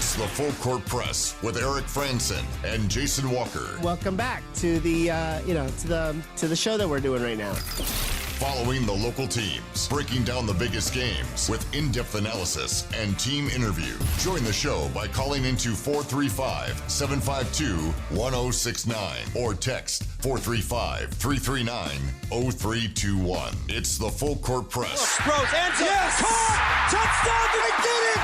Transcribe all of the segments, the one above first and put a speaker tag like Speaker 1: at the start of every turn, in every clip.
Speaker 1: It's the Full Court Press with Eric Frandsen and Jason Walker.
Speaker 2: Welcome back to the to the show that we're doing right now.
Speaker 1: Following the local teams, breaking down the biggest games with in-depth analysis and team interview. Join the show by calling into 435-752-1069 or text 435-339-0321. It's the Full Court Press.
Speaker 3: Throws, answer, yes! Caught! Touchdown! They did it!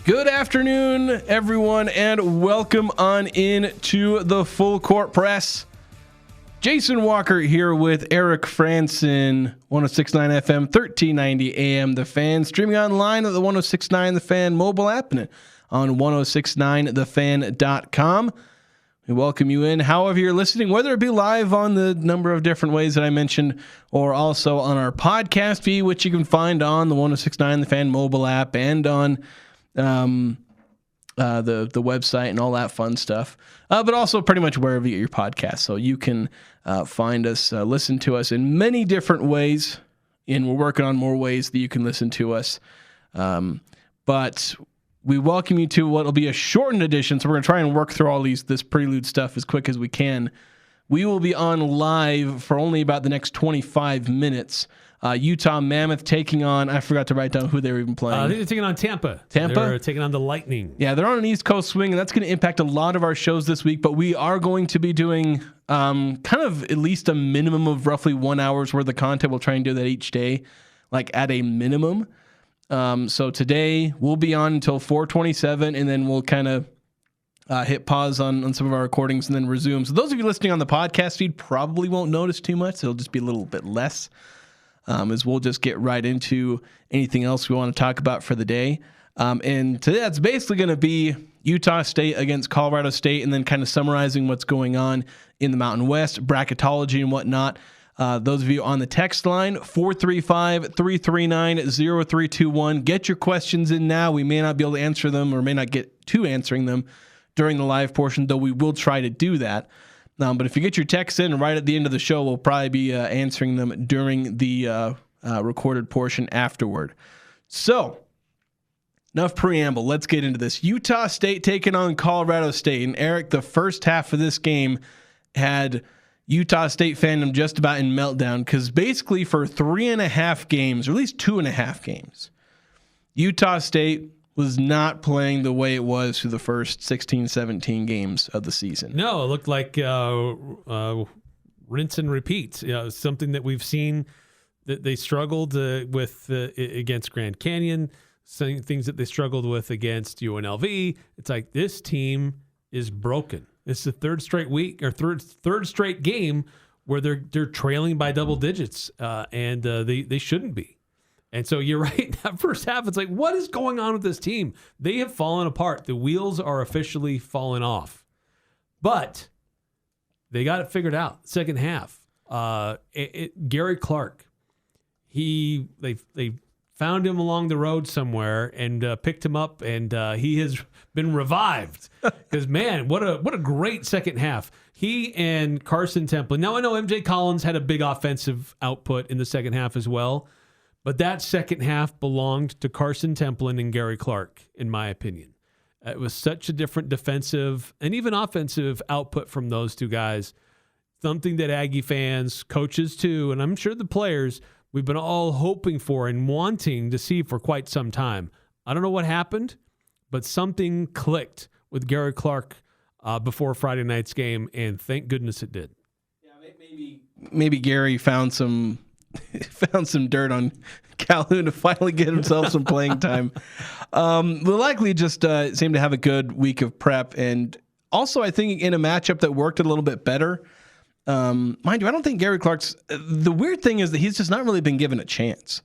Speaker 4: Good afternoon, everyone, and welcome on in to the Full Court Press. Jason Walker here with Eric Frandsen, 106.9 FM, 1390 AM, The Fan, streaming online at the 106.9 The Fan mobile app and on 1069thefan.com. We welcome you in, however you're listening, whether it be live on the number of different ways that I mentioned, or also on our podcast feed, which you can find on the 1069 The Fan mobile app and on the website and all that fun stuff, but also pretty much wherever you get your podcast. So you can find us, listen to us in many different ways, and we're working on more ways that you can listen to us. But we welcome you to what will be a shortened edition. So we're going to try and work through all this prelude stuff as quick as we can. We will be on live for only about the next 25 minutes. Utah Mammoth taking on, I forgot to write down who they were even playing.
Speaker 5: I think they're taking on Tampa. They're taking on the Lightning.
Speaker 4: Yeah, they're on an East Coast swing, and that's going to impact a lot of our shows this week. But we are going to be doing kind of at least a minimum of roughly 1 hour's worth of content. We'll try and do that each day, like at a minimum. So today we'll be on until 4:27, and then we'll kind of hit pause on some of our recordings and then resume. So those of you listening on the podcast feed probably won't notice too much. It'll just be a little bit less. As we'll just get right into anything else we want to talk about for the day. And today that's basically going to be Utah State against Colorado State, and then kind of summarizing what's going on in the Mountain West, bracketology and whatnot. Those of you on the text line, 435-339-0321. Get your questions in now. We may not be able to answer them or may not get to answering them during the live portion, though we will try to do that. But if you get your texts in right at the end of the show, we'll probably be answering them during the recorded portion afterward. So, enough preamble. Let's get into this. Utah State taking on Colorado State. And Eric, the first half of this game had Utah State fandom just about in meltdown because basically for 3.5 games, or at least 2.5 games, Utah State was not playing the way it was through the first 16, 17 games of the season.
Speaker 5: No, it looked like rinse and repeat. Something that we've seen that they struggled with against Grand Canyon, things that they struggled with against UNLV. It's like this team is broken. It's the third straight week or third straight game where they're trailing by double digits, and they shouldn't be. And so you're right. That first half, it's like, what is going on with this team? They have fallen apart. The wheels are officially falling off. But they got it figured out. Second half, Gary Clark, they found him along the road somewhere and picked him up, and he has been revived. Because man, what a great second half. He and Carson Templin. Now I know MJ Collins had a big offensive output in the second half as well. But that second half belonged to Carson Templin and Gary Clark, in my opinion. It was such a different defensive and even offensive output from those two guys. Something that Aggie fans, coaches too, and I'm sure the players, we've been all hoping for and wanting to see for quite some time. I don't know what happened, but something clicked with Gary Clark before Friday night's game, and thank goodness it did.
Speaker 4: Yeah, maybe Gary found some dirt on Calhoun to finally get himself some playing time. Will likely just seem to have a good week of prep, and also I think in a matchup that worked a little bit better. Mind you, I don't think Gary Clark's. The weird thing is that he's just not really been given a chance.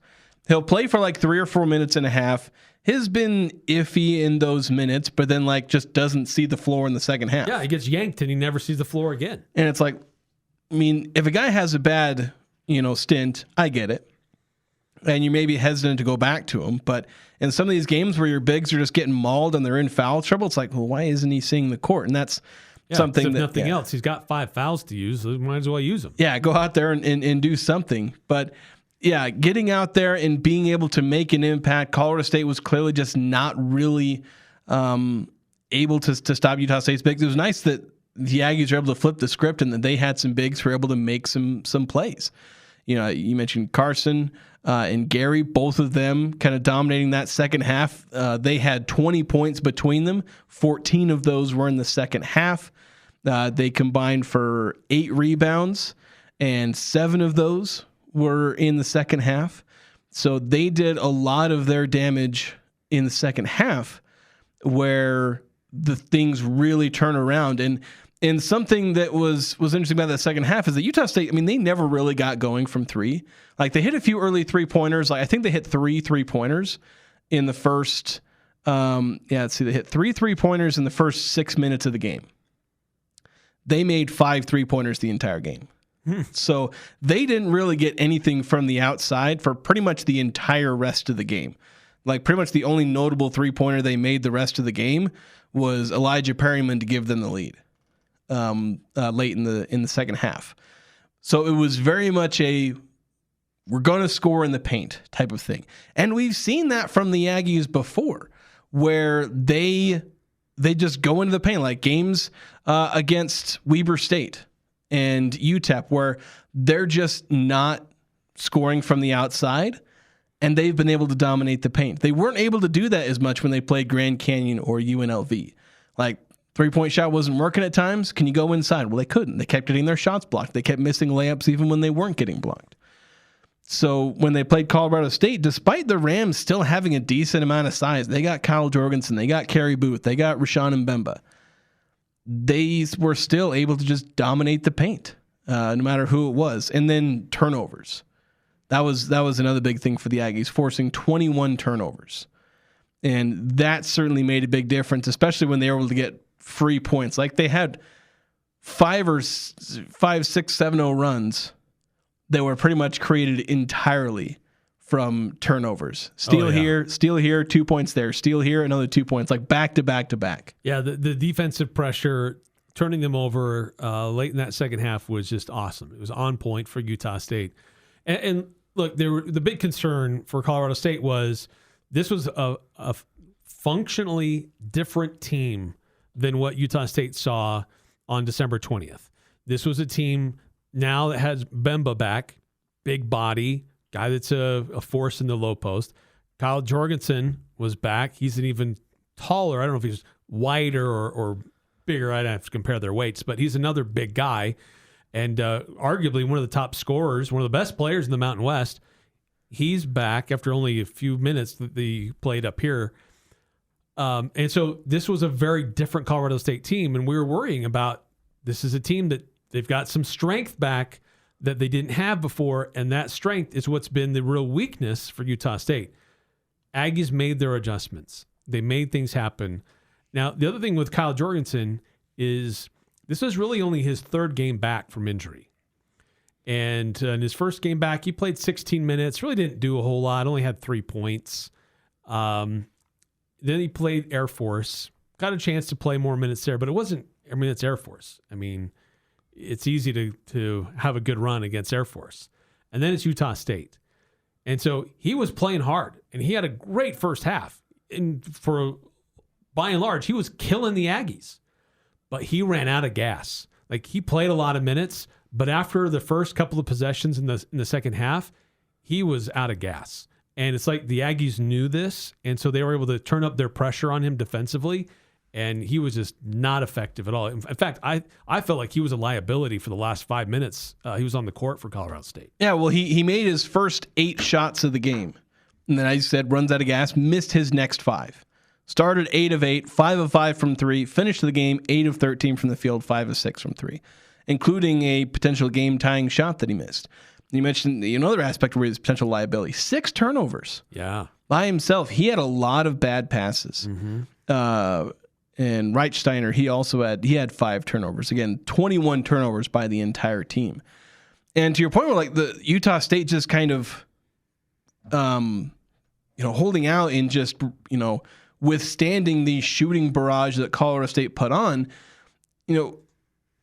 Speaker 4: He'll play for like 3 or 4 minutes and a half. He's been iffy in those minutes, but then like just doesn't see the floor in the second half.
Speaker 5: Yeah, he gets yanked and he never sees the floor again.
Speaker 4: And it's like, I mean, if a guy has a bad stint, I get it. and you may be hesitant to go back to him. But in some of these games where your bigs are just getting mauled and they're in foul trouble, it's like, well, why isn't he seeing the court? And that's something that
Speaker 5: nothing else. He's got 5 fouls to use. So might as well use them.
Speaker 4: Yeah, go out there and do something. But yeah, getting out there and being able to make an impact. Colorado State was clearly just not really able to stop Utah State's bigs. It was nice that the Aggies were able to flip the script and that they had some bigs who were able to make some plays. You know, you mentioned Carson and Gary, both of them kind of dominating that second half. They had 20 points between them. 14 of those were in the second half. They combined for 8 rebounds, and 7 of those were in the second half. So they did a lot of their damage in the second half, where the things really turn around. And something that was interesting about that second half is that Utah State, I mean, they never really got going from 3. Like, they hit a few early 3-pointers. Like, I think they hit 3 3-pointers in the first, they hit 3 3-pointers in the first 6 minutes of the game. They made 5 3-pointers the entire game. So they didn't really get anything from the outside for pretty much the entire rest of the game. Like, pretty much the only notable 3-pointer they made the rest of the game was Elijah Perryman to give them the lead late in the second half. So it was very much a we're going to score in the paint type of thing. And we've seen that from the Aggies before, where they just go into the paint, like games against Weber State and UTEP, where they're just not scoring from the outside, and they've been able to dominate the paint. They weren't able to do that as much when they played Grand Canyon or UNLV. Like, 3-point shot wasn't working at times. Can you go inside? Well, they couldn't. They kept getting their shots blocked. They kept missing layups even when they weren't getting blocked. So when they played Colorado State, despite the Rams still having a decent amount of size, they got Kyle Jorgensen, they got Kerry Booth, they got Rashawn Mbemba. They were still able to just dominate the paint, no matter who it was. And then turnovers. That was another big thing for the Aggies, forcing 21 turnovers. And that certainly made a big difference, especially when they were able to get free points. Like, they had 5, 6, 7-0 runs that were pretty much created entirely from turnovers. Steal here, 2 points there. Steal here, another 2 points, like back to back to back.
Speaker 5: Yeah, the defensive pressure, turning them over late in that second half was just awesome. It was on point for Utah State. And look, the big concern for Colorado State was this was a functionally different team than what Utah State saw on December 20th. This was a team now that has Bemba back, big body, guy that's a force in the low post. Kyle Jorgensen was back. He's an even taller. I don't know if he's wider or bigger. I'd have to compare their weights, but he's another big guy and arguably one of the top scorers, one of the best players in the Mountain West. He's back after only a few minutes that they played up here. And so this was a very different Colorado State team, and we were worrying about this is a team that they've got some strength back that they didn't have before, and that strength is what's been the real weakness for Utah State. Aggies made their adjustments. They made things happen. Now, the other thing with Kyle Jorgensen is this was really only his 3rd game back from injury. And in his first game back, he played 16 minutes, really didn't do a whole lot, only had 3 points. Then he played Air Force, got a chance to play more minutes there, but it wasn't, it's Air Force. I mean, it's easy to have a good run against Air Force. And then it's Utah State. And so he was playing hard, and he had a great first half. And by and large, he was killing the Aggies. But he ran out of gas. Like, he played a lot of minutes, but after the first couple of possessions in the second half, he was out of gas. And it's like the Aggies knew this, and so they were able to turn up their pressure on him defensively, and he was just not effective at all. In fact, I felt like he was a liability for the last 5 minutes. He was on the court for Colorado State.
Speaker 4: Yeah, well, he made his first 8 shots of the game, and then, as you said, runs out of gas, missed his next 5. Started 8 of 8, 5 of 5 from 3, finished the game 8 of 13 from the field, 5 of 6 from 3, including a potential game-tying shot that he missed. You mentioned another aspect where his potential liability, 6 turnovers.
Speaker 5: Yeah.
Speaker 4: By himself. He had a lot of bad passes. Mm-hmm. And Reichsteiner, he had 5 turnovers. Again, 21 turnovers by the entire team. And to your point, where like the Utah State just kind of holding out and just, withstanding the shooting barrage that Colorado State put on,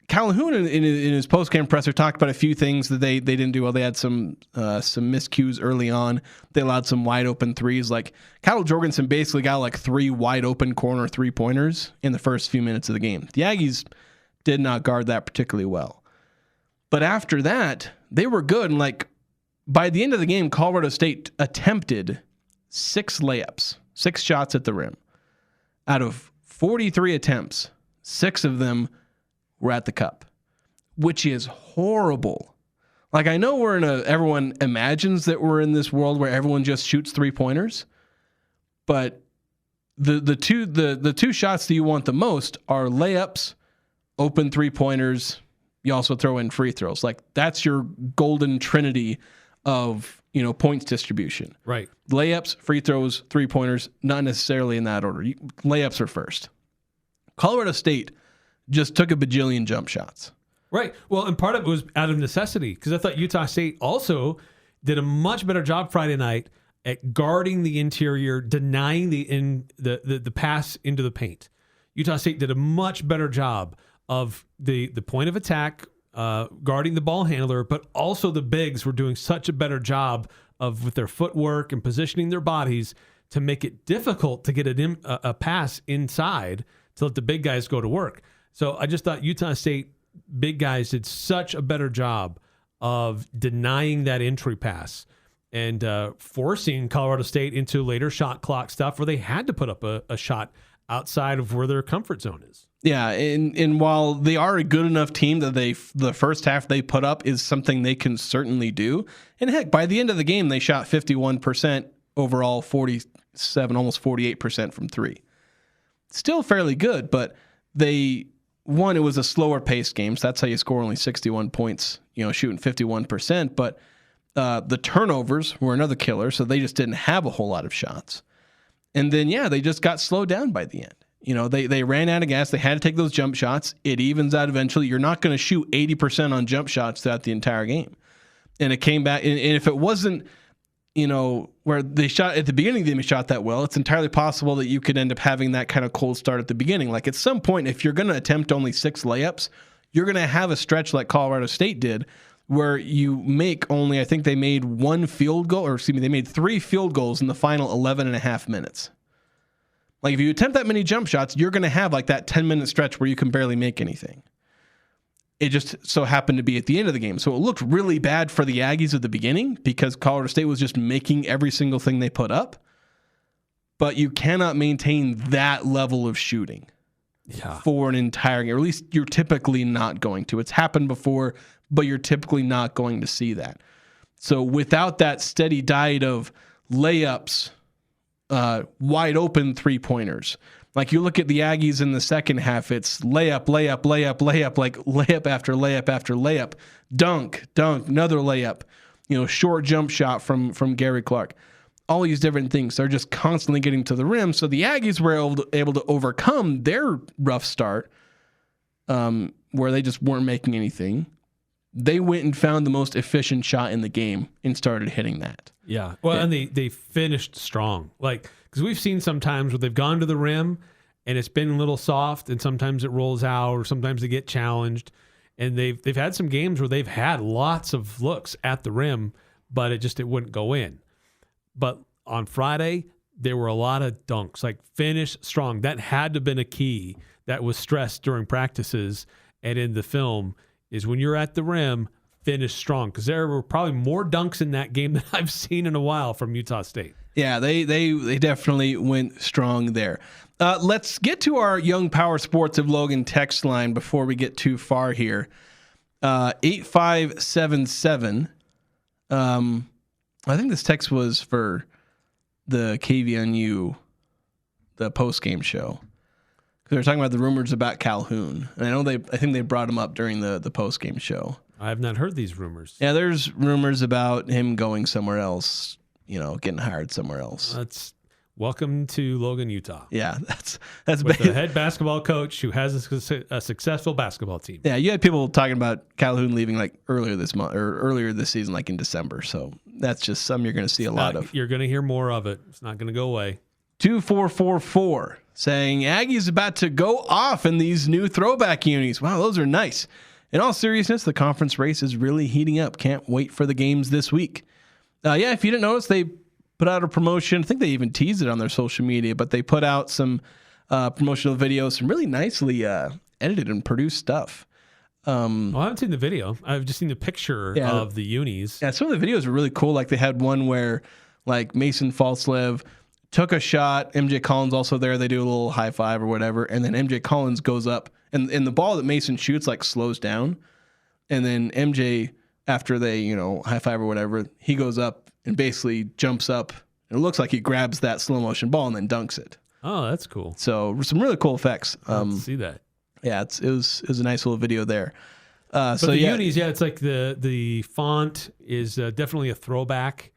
Speaker 4: Calhoun in his post-game presser talked about a few things that they didn't do well. They had some miscues early on. They allowed some wide open threes. Like Kyle Jorgensen basically got like 3 wide open corner 3-pointers in the first few minutes of the game. The Aggies did not guard that particularly well. But after that, they were good. And like by the end of the game, Colorado State attempted 6 layups, 6 shots at the rim. Out of 43 attempts, 6 of them were at the cup, which is horrible. Like I know everyone imagines that we're in this world where everyone just shoots 3-pointers, but the two shots that you want the most are layups, open 3-pointers. You also throw in free throws. Like that's your golden trinity of points distribution.
Speaker 5: Right.
Speaker 4: Layups, free throws, 3-pointers, not necessarily in that order. Layups are first. Colorado State just took a bajillion jump shots.
Speaker 5: Right. Well, and part of it was out of necessity because I thought Utah State also did a much better job Friday night at guarding the interior, denying the pass into the paint. Utah State did a much better job of the point of attack, guarding the ball handler, but also the bigs were doing such a better job with their footwork and positioning their bodies to make it difficult to get a pass inside to let the big guys go to work. So I just thought Utah State big guys did such a better job of denying that entry pass and forcing Colorado State into later shot clock stuff where they had to put up a shot outside of where their comfort zone is.
Speaker 4: Yeah, and while they are a good enough team that the first half they put up is something they can certainly do. And heck, by the end of the game, they shot 51% overall, 47, almost 48% from 3. Still fairly good, but it was a slower paced game, so that's how you score only 61 points, shooting 51%. But the turnovers were another killer, so they just didn't have a whole lot of shots. And then, they just got slowed down by the end. They ran out of gas. They had to take those jump shots. It evens out eventually. You're not going to shoot 80% on jump shots throughout the entire game. And it came back. And if it wasn't, where they shot at the beginning, they shot that well, it's entirely possible that you could end up having that kind of cold start at the beginning. Like at some point, if you're going to attempt only 6 layups, you're going to have a stretch like Colorado State did where you make only, I think they made 1 field goal, or excuse me, they made 3 field goals in the final 11 and a half minutes. Like if you attempt that many jump shots, you're going to have like that 10-minute stretch where you can barely make anything. It just so happened to be at the end of the game. So it looked really bad for the Aggies at the beginning because Colorado State was just making every single thing they put up. But you cannot maintain that level of shooting for an entire game, or at least you're typically not going to. It's happened before, but you're typically not going to see that. So without that steady diet of layups, wide open 3-pointers. Like you look at the Aggies in the second half, it's layup, layup, layup, layup, like layup after layup after layup, dunk, another layup, short jump shot from Gary Clark. All these different things. They're just constantly getting to the rim. So the Aggies were able to overcome their rough start where they just weren't making anything. They went and found the most efficient shot in the game and started hitting that.
Speaker 5: Yeah. Well, and they finished strong. Like, because we've seen sometimes where they've gone to the rim and it's been a little soft and sometimes it rolls out or sometimes they get challenged. And they've had some games where they've had lots of looks at the rim, but it wouldn't go in. But on Friday, there were a lot of dunks, like finish strong. That had to have been a key that was stressed during practices and in the film is when you're at the rim, finish strong. Because there were probably more dunks in that game than I've seen in a while from Utah State.
Speaker 4: Yeah, they definitely went strong there. Let's get to our Young Power Sports of Logan text line before we get too far here. 8577. I think this text was for the KVNU, the post-game show. Because they were talking about the rumors about Calhoun. And I think they brought him up during the post-game show.
Speaker 5: I have not heard these rumors.
Speaker 4: Yeah, there's rumors about him going somewhere else, getting hired somewhere else.
Speaker 5: welcome to Logan, Utah.
Speaker 4: Yeah, that's
Speaker 5: With a head basketball coach who has a successful basketball team.
Speaker 4: Yeah, you had people talking about Calhoun leaving like earlier this month or earlier this season, like in December. So that's just something you're going to see a lot of.
Speaker 5: You're going to hear more of it. It's not going to go away.
Speaker 4: 2444 saying Aggies about to go off in these new throwback unis. Wow, those are nice. In all seriousness, the conference race is really heating up. Can't wait for the games this week. Yeah, if you didn't notice, they put out a promotion. I think they even teased it on their social media, but they put out some promotional videos, some really nicely edited and produced stuff.
Speaker 5: Well, I haven't seen the video. I've just seen the picture of the unis.
Speaker 4: Yeah, some of the videos are really cool. Like they had one where like Mason Falslev took a shot. MJ Collins also there. They do a little high five or whatever. And then MJ Collins goes up and the ball that Mason shoots like slows down. And then MJ, after they, high five or whatever, he goes up and basically jumps up. And it looks like he grabs that slow motion ball and then dunks it.
Speaker 5: Oh, that's cool.
Speaker 4: So some really cool effects.
Speaker 5: See that.
Speaker 4: Yeah, it was a nice little video there.
Speaker 5: But the unis, it's like the font is definitely a throwback.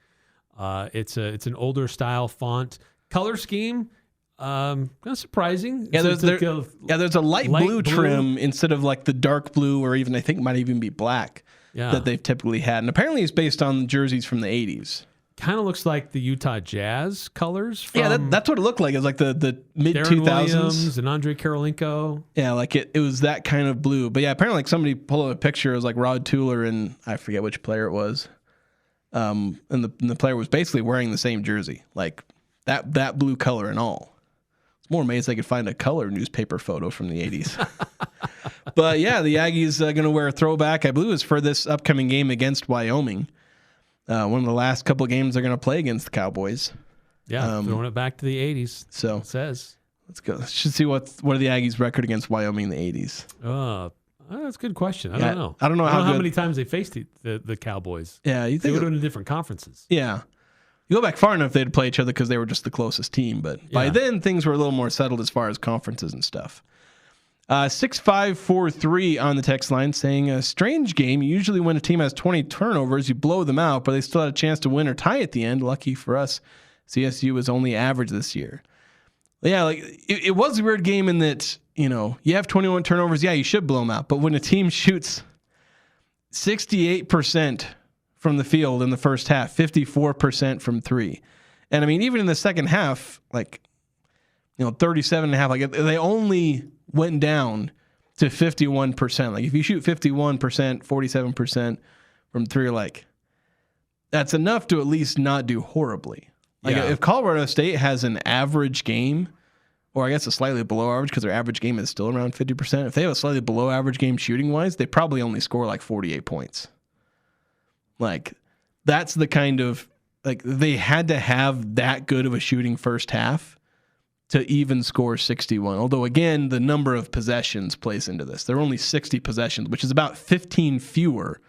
Speaker 5: It's an older style font. Color scheme, kind of surprising.
Speaker 4: Yeah, there's a light blue trim instead of like the dark blue or even I think it might even be black that they've typically had. And apparently it's based on jerseys from the 80s.
Speaker 5: Kind of looks like the Utah Jazz colors.
Speaker 4: From that's what it looked like. It was like the mid 2000s.
Speaker 5: Williams and Andre Karolinko.
Speaker 4: Yeah, like it was that kind of blue. But yeah, apparently like somebody pulled up a picture. It was like Rod Tueller and I forget which player it was. And the player was basically wearing the same jersey, like that blue color and all. It's more amazed they could find a color newspaper photo from the 80s. But yeah, the Aggies are going to wear a throwback. I believe it's for this upcoming game against Wyoming. One of the last couple of games they're going to play against the Cowboys.
Speaker 5: Yeah, throwing it back to the 80s.
Speaker 4: So
Speaker 5: it says.
Speaker 4: Let's go. Should see what are the Aggies' record against Wyoming in the 80s.
Speaker 5: That's a good question. I don't know.
Speaker 4: I don't know how
Speaker 5: many times they faced the Cowboys.
Speaker 4: Yeah, you think
Speaker 5: they would have been in different conferences.
Speaker 4: Yeah. You go back far enough, they'd play each other because they were just the closest team. But by then, things were a little more settled as far as conferences and stuff. 6543 on the text line saying, a strange game. Usually when a team has 20 turnovers, you blow them out, but they still had a chance to win or tie at the end. Lucky for us, CSU was only average this year. Yeah, like it was a weird game in that, you have 21 turnovers. Yeah, you should blow them out. But when a team shoots 68% from the field in the first half, 54% from three. And I mean, even in the second half, 37.5, like they only went down to 51%. Like if you shoot 51%, 47% from three, like that's enough to at least not do horribly. Like if Colorado State has an average game, or I guess a slightly below average because their average game is still around 50%. If they have a slightly below average game shooting wise, they probably only score like 48 points. Like that's the kind of they had to have that good of a shooting first half to even score 61. Although again, the number of possessions plays into this. There are only 60 possessions, which is about 15 fewer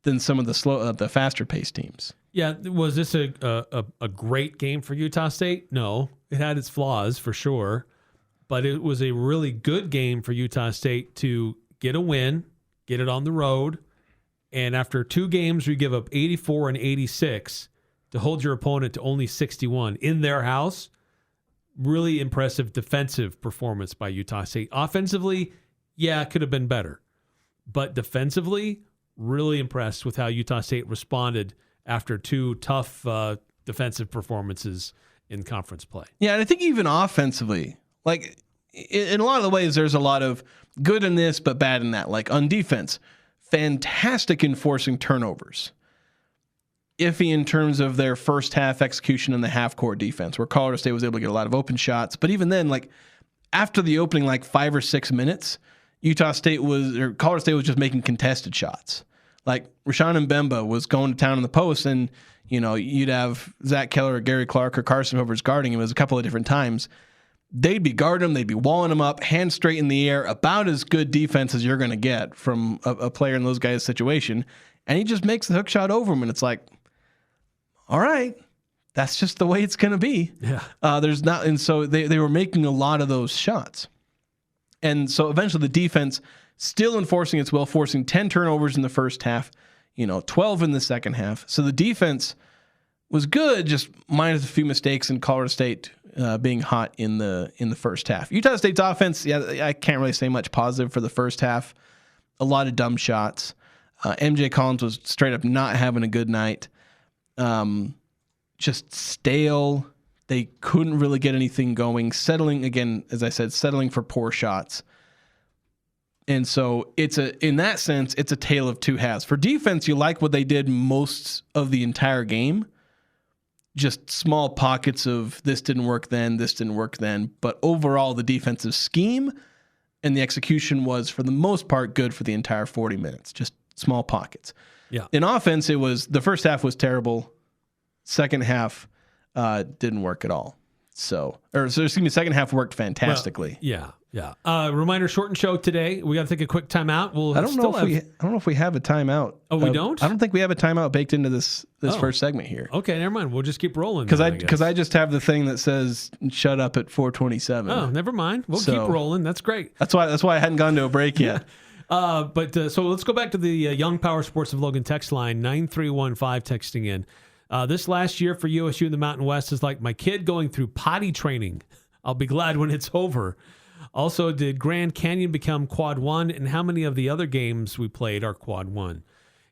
Speaker 4: than some of the faster paced teams.
Speaker 5: Yeah, was this a great game for Utah State? No, it had its flaws for sure, but it was a really good game for Utah State to get a win, get it on the road, and after two games, we give up 84 and 86 to hold your opponent to only 61 in their house. Really impressive defensive performance by Utah State. Offensively, it could have been better, but defensively, really impressed with how Utah State responded after two tough defensive performances in conference play.
Speaker 4: Yeah, and I think even offensively, like in a lot of the ways, there's a lot of good in this, but bad in that. Like on defense, fantastic in forcing turnovers. Iffy in terms of their first half execution in the half court defense, where Colorado State was able to get a lot of open shots. But even then, like after the opening 5 or 6 minutes, Colorado State was just making contested shots. Like Rashawn Mbemba was going to town in the post, and you'd have Zach Keller or Gary Clark or Carson Hovers guarding him. It was a couple of different times. They'd be guarding him, they'd be walling him up, hands straight in the air, about as good defense as you're going to get from a player in those guys' situation. And he just makes the hook shot over him, and it's like, all right, that's just the way it's going to be.
Speaker 5: Yeah.
Speaker 4: And so they were making a lot of those shots. And so eventually the defense still enforcing its will, forcing 10 turnovers in the first half, 12 in the second half. So the defense was good, just minus a few mistakes, and Colorado State being hot in the first half. Utah State's offense, I can't really say much positive for the first half. A lot of dumb shots. MJ Collins was straight up not having a good night. Just stale. They couldn't really get anything going. Settling, again, as I said, settling for poor shots. And so in that sense, it's a tale of two halves. For defense, you like what they did most of the entire game. Just small pockets of this didn't work then, this didn't work then. But overall, the defensive scheme and the execution was, for the most part, good for the entire 40 minutes. Just small pockets.
Speaker 5: Yeah.
Speaker 4: In offense, the first half was terrible. Second half didn't work at all. Second half worked fantastically.
Speaker 5: Well, yeah. Reminder: shortened show today. We got to take a quick timeout.
Speaker 4: I don't know if we have a timeout.
Speaker 5: Oh, we don't.
Speaker 4: I don't think we have a timeout baked into this first segment here.
Speaker 5: Okay, never mind. We'll just keep rolling.
Speaker 4: Because I just have the thing that says "shut up" at 4:27.
Speaker 5: Oh, never mind. We'll keep rolling. That's great.
Speaker 4: That's why I hadn't gone to a break yet.
Speaker 5: So let's go back to the Young Power Sports of Logan text line 9315 texting in. This last year for USU in the Mountain West is like my kid going through potty training. I'll be glad when it's over. Also, did Grand Canyon become Quad 1? And how many of the other games we played are Quad 1?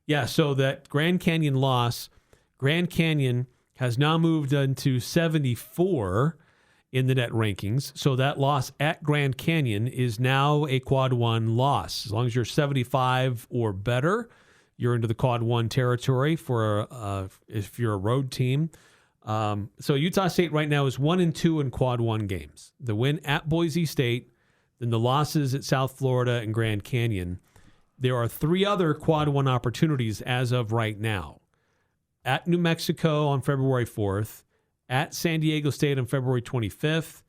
Speaker 5: Yeah, so that Grand Canyon loss, Grand Canyon has now moved into 74 in the net rankings. So that loss at Grand Canyon is now a Quad 1 loss. As long as you're 75 or better, you're into the Quad 1 territory for if you're a road team. So Utah State right now is 1-2 in Quad 1 games. The win at Boise State, then the losses at South Florida and Grand Canyon. There are 3 other Quad 1 opportunities as of right now. At New Mexico on February 4th, at San Diego State on February 25th,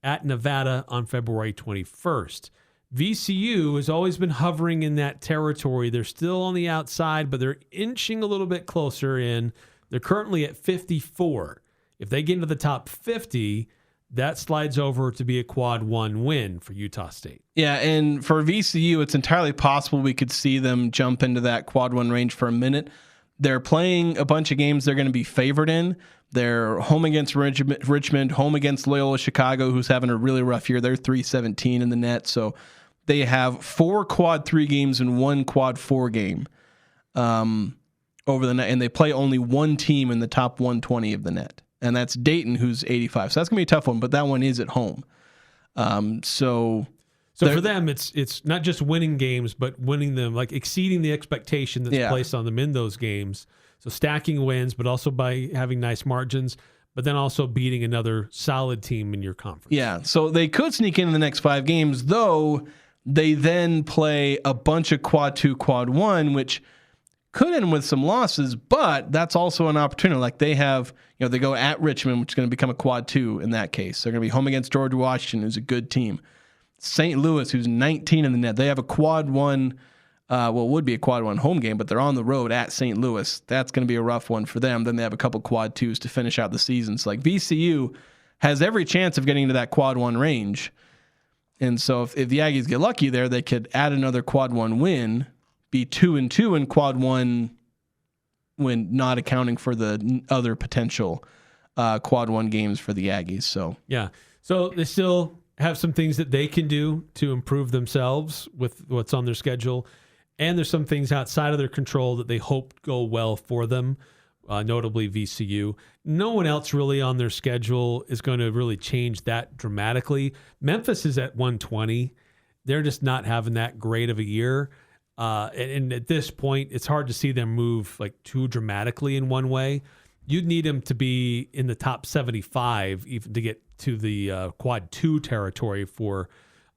Speaker 5: at Nevada on February 21st. VCU has always been hovering in that territory. They're still on the outside, but they're inching a little bit closer in. They're currently at 54. If they get into the top 50, that slides over to be a Quad 1 win for Utah State.
Speaker 4: Yeah, and for VCU, it's entirely possible we could see them jump into that Quad 1 range for a minute. They're playing a bunch of games they're going to be favored in. They're home against Richmond, home against Loyola Chicago, who's having a really rough year. They're 3-17 in the net, so they have 4 Quad 3 games and 1 Quad 4 game over the net, and they play only one team in the top 120 of the net, and that's Dayton, who's 85. So that's going to be a tough one, but that one is at home. So
Speaker 5: for them, it's not just winning games, but winning them, like exceeding the expectation that's placed on them in those games. So stacking wins, but also by having nice margins, but then also beating another solid team in your conference.
Speaker 4: Yeah, so they could sneak in the next 5 games, though they then play a bunch of Quad 2, Quad 1, which could end with some losses, but that's also an opportunity. Like they have, they go at Richmond, which is going to become a Quad 2 in that case. They're going to be home against George Washington, who's a good team. St. Louis, who's 19 in the net. They have a Quad 1, it would be a Quad 1 home game, but they're on the road at St. Louis. That's going to be a rough one for them. Then they have a couple Quad 2s to finish out the season. So like VCU has every chance of getting into that Quad 1 range. And so if the Aggies get lucky there, they could add another Quad 1 win, be 2-2 in Quad 1 when not accounting for the other potential Quad 1 games for the Aggies. So
Speaker 5: they still have some things that they can do to improve themselves with what's on their schedule. And there's some things outside of their control that they hope go well for them, notably VCU. No one else really on their schedule is going to really change that dramatically. Memphis is at 120. They're just not having that great of a year. And at this point, it's hard to see them move like too dramatically in one way. You'd need them to be in the top 75 even to get to the Quad 2 territory for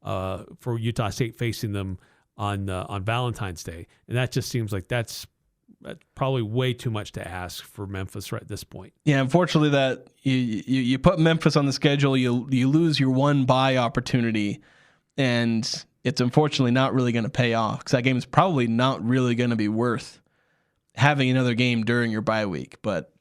Speaker 5: Utah State facing them on Valentine's Day. And that just seems like that's probably way too much to ask for Memphis right at this point.
Speaker 4: Yeah, unfortunately, that you put Memphis on the schedule, you lose your one bye opportunity, and it's unfortunately not really going to pay off because that game is probably not really going to be worth having another game during your bye week. But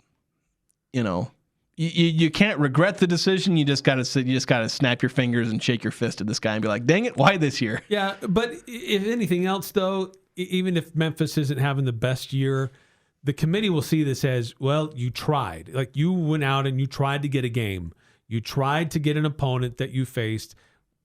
Speaker 4: you can't regret the decision. You just got to snap your fingers and shake your fist at this guy and be like, "Dang it, why this year?"
Speaker 5: Yeah, but if anything else, though, even if Memphis isn't having the best year, the committee will see this as, well, you tried. Like you went out and you tried to get a game. You tried to get an opponent that you faced.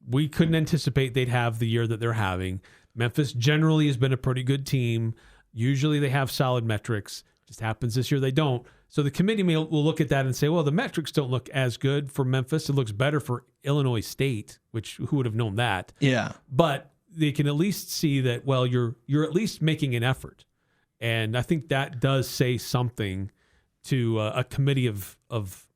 Speaker 5: We couldn't anticipate they'd have the year that they're having. Memphis generally has been a pretty good team. Usually they have solid metrics. Just happens this year they don't. So the committee will look at that and say, well, the metrics don't look as good for Memphis. It looks better for Illinois State, which who would have known that?
Speaker 4: Yeah.
Speaker 5: But they can at least see that, well, you're at least making an effort. And I think that does say something to a committee of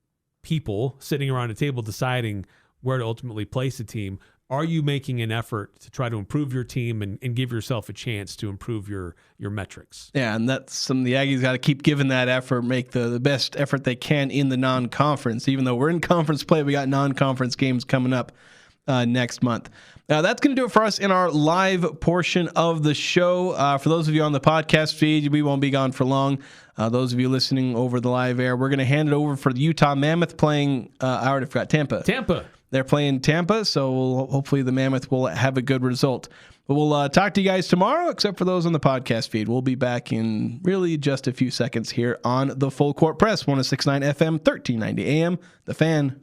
Speaker 5: people sitting around a table deciding where to ultimately place a team. Are you making an effort to try to improve your team and give yourself a chance to improve your metrics?
Speaker 4: Yeah, and that's something the Aggies got to keep giving that effort, make the best effort they can in the non-conference. Even though we're in conference play, we got non-conference games coming up next month. That's going to do it for us in our live portion of the show. For those of you on the podcast feed, we won't be gone for long. Those of you listening over the live air, we're going to hand it over for the Utah Mammoth playing, I already forgot, Tampa. They're playing Tampa, so hopefully the Mammoth will have a good result. But we'll talk to you guys tomorrow, except for those on the podcast feed. We'll be back in really just a few seconds here on the Full Court Press, 106.9 FM, 1390 AM, The Fan.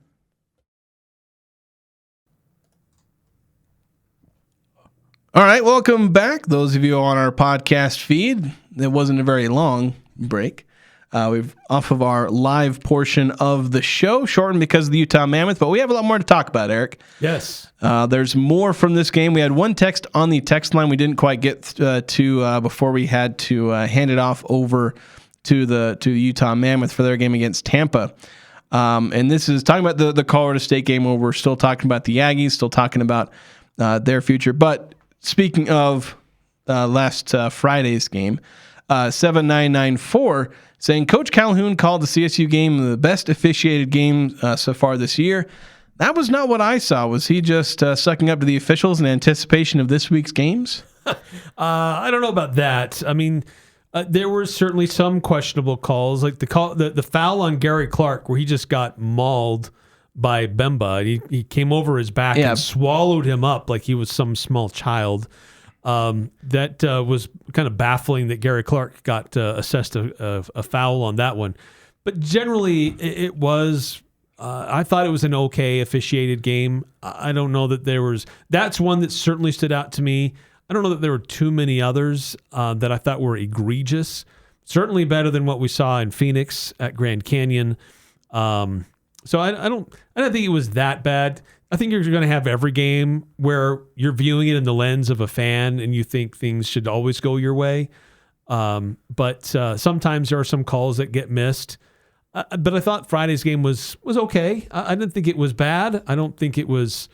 Speaker 4: All right, welcome back. Those of you on our podcast feed, it wasn't a very long break. We've off of our live portion of the show, shortened because of the Utah Mammoth, but we have a lot more to talk about, Eric.
Speaker 5: Yes.
Speaker 4: There's more from this game. We had one text on the text line we didn't quite get to before we had to hand it off over to the Utah Mammoth for their game against Tampa. And this is talking about the Colorado State game where we're still talking about the Aggies, still talking about their future. But speaking of last Friday's game, 7994 saying Coach Calhoun called the CSU game the best officiated game so far this year. That was not what I saw. Was he just sucking up to the officials in anticipation of this week's games?
Speaker 5: I don't know about that. I mean, there were certainly some questionable calls, like the foul on Gary Clark where he just got mauled by Bemba. He came over his back and swallowed him up like he was some small child. That was kind of baffling that Gary Clark got assessed a foul on that one. But generally, it was, I thought it was an okay officiated game. I don't know that there was, that's one that certainly stood out to me. I don't know that there were too many others that I thought were egregious. Certainly better than what we saw in Phoenix at Grand Canyon. So I don't think it was that bad. I think you're going to have every game where you're viewing it in the lens of a fan and you think things should always go your way. But sometimes there are some calls that get missed. But I thought Friday's game was okay. I didn't think it was bad. I don't think he was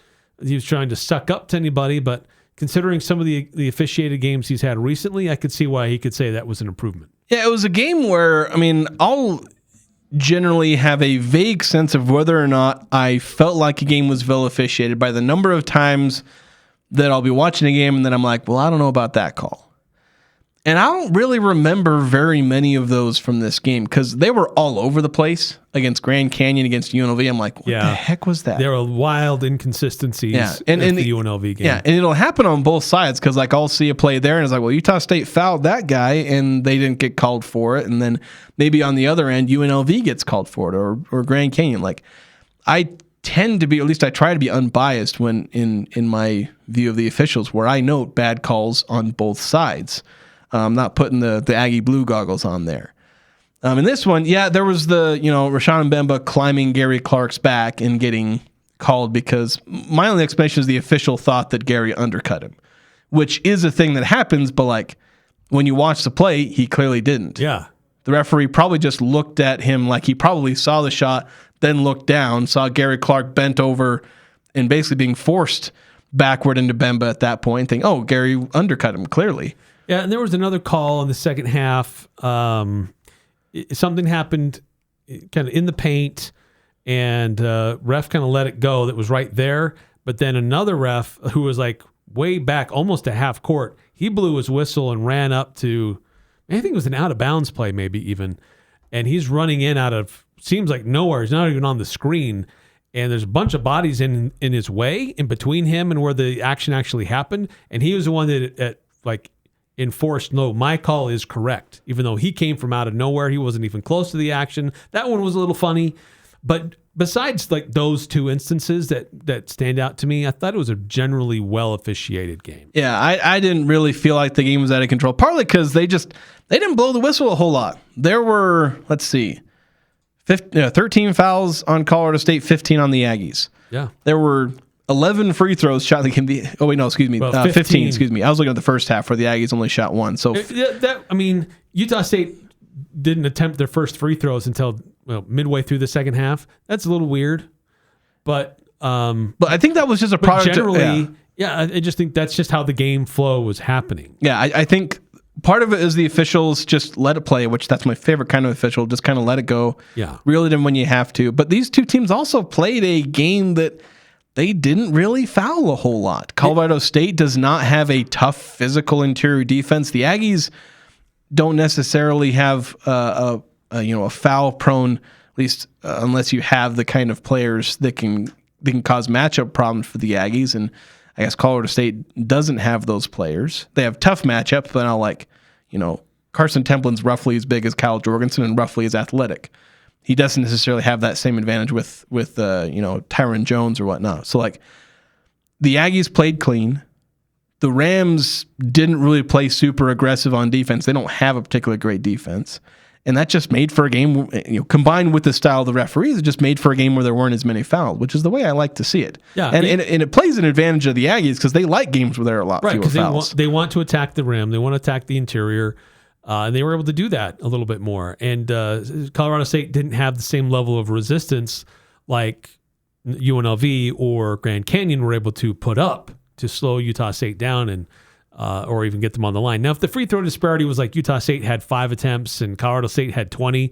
Speaker 5: trying to suck up to anybody. But considering some of the officiated games he's had recently, I could see why he could say that was an improvement. Yeah,
Speaker 4: it was a game where, I mean, I'll generally have a vague sense of whether or not I felt like a game was well officiated by the number of times that I'll be watching a game and then I'm like, well, I don't know about that call. And I don't really remember very many of those from this game because they were all over the place against Grand Canyon, against UNLV. I'm like, what the heck was that?
Speaker 5: There were wild inconsistencies in the UNLV game.
Speaker 4: Yeah, and it'll happen on both sides because like I'll see a play there and it's like, well, Utah State fouled that guy and they didn't get called for it. And then maybe on the other end, UNLV gets called for it or Grand Canyon. Like I tend to be, at least I try to be unbiased when in my view of the officials where I note bad calls on both sides. I'm not putting the Aggie blue goggles on there. In this one, there was the, Rashawn Mbemba climbing Gary Clark's back and getting called because my only explanation is the official thought that Gary undercut him, which is a thing that happens, but like when you watch the play, he clearly didn't.
Speaker 5: Yeah.
Speaker 4: The referee probably just looked at him like he probably saw the shot, then looked down, saw Gary Clark bent over and basically being forced backward into Mbemba at that point, think, oh, Gary undercut him clearly.
Speaker 5: Yeah, and there was another call in the second half. Something happened kind of in the paint, and ref kind of let it go that was right there. But then another ref who was like way back, almost to half court, he blew his whistle and ran up to, I think it was an out-of-bounds play maybe even, and he's running in out of, seems like nowhere. He's not even on the screen, and there's a bunch of bodies in his way, in between him and where the action actually happened, and he was the one that enforced, no, my call is correct. Even though he came from out of nowhere, he wasn't even close to the action. That one was a little funny, but besides like those two instances that stand out to me, I thought it was a generally well officiated game.
Speaker 4: Yeah, I didn't really feel like the game was out of control, partly because they didn't blow the whistle a whole lot. There were, 13 fouls on Colorado State, 15 on the Aggies.
Speaker 5: Yeah.
Speaker 4: There were 11 free throws shot. Well, 15. Excuse me. I was looking at the first half where the Aggies only shot one. So
Speaker 5: Utah State didn't attempt their first free throws until midway through the second half. That's a little weird, but
Speaker 4: I think that was just a product.
Speaker 5: Generally, I just think that's just how the game flow was happening.
Speaker 4: Yeah, I think part of it is the officials just let it play, which that's my favorite kind of official. Just kind of let it go.
Speaker 5: Yeah,
Speaker 4: reel it in when you have to. But these two teams also played a game that they didn't really foul a whole lot. Colorado State does not have a tough physical interior defense. The Aggies don't necessarily have a foul prone, at least unless you have the kind of players that can cause matchup problems for the Aggies. And I guess Colorado State doesn't have those players. They have tough matchups, but not Carson Templin's roughly as big as Kyle Jorgensen and roughly as athletic. He doesn't necessarily have that same advantage with Tyron Jones or whatnot. So the Aggies played clean. The Rams didn't really play super aggressive on defense. They don't have a particularly great defense. And that just made for a game, combined with the style of the referees, it just made for a game where there weren't as many fouls, which is the way I like to see it.
Speaker 5: Yeah,
Speaker 4: and it plays an advantage of the Aggies because they like games where there are a lot fewer fouls.
Speaker 5: They want to attack the rim. They want to attack the interior. And they were able to do that a little bit more. And Colorado State didn't have the same level of resistance like UNLV or Grand Canyon were able to put up to slow Utah State down and or even get them on the line. Now, if the free throw disparity was like Utah State had 5 attempts and Colorado State had 20,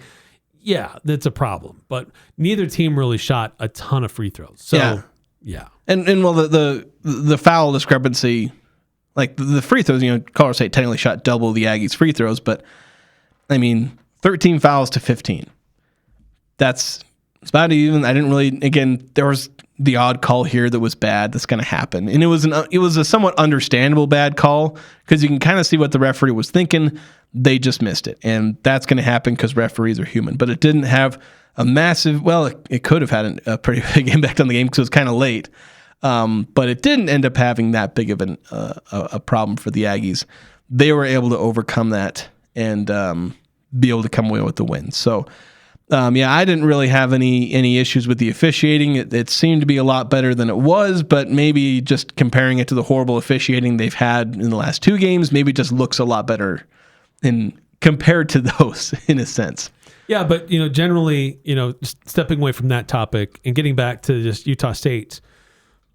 Speaker 5: yeah, that's a problem. But neither team really shot a ton of free throws. So, yeah.
Speaker 4: And the foul discrepancy, like the free throws, Colorado State technically shot double the Aggies' free throws, but 13 fouls to 15. That's about even. I didn't really. Again, there was the odd call here that was bad. That's going to happen, and it was a somewhat understandable bad call because you can kind of see what the referee was thinking. They just missed it, and that's going to happen because referees are human. But it didn't have a massive. Well, it could have had a pretty big impact on the game because it was kind of late. But it didn't end up having that big of a problem for the Aggies. They were able to overcome that and be able to come away with the win. So, I didn't really have any issues with the officiating. It seemed to be a lot better than it was, but maybe just comparing it to the horrible officiating they've had in the last 2 games, maybe it just looks a lot better compared to those in a sense.
Speaker 5: Yeah, but generally, just stepping away from that topic and getting back to just Utah State.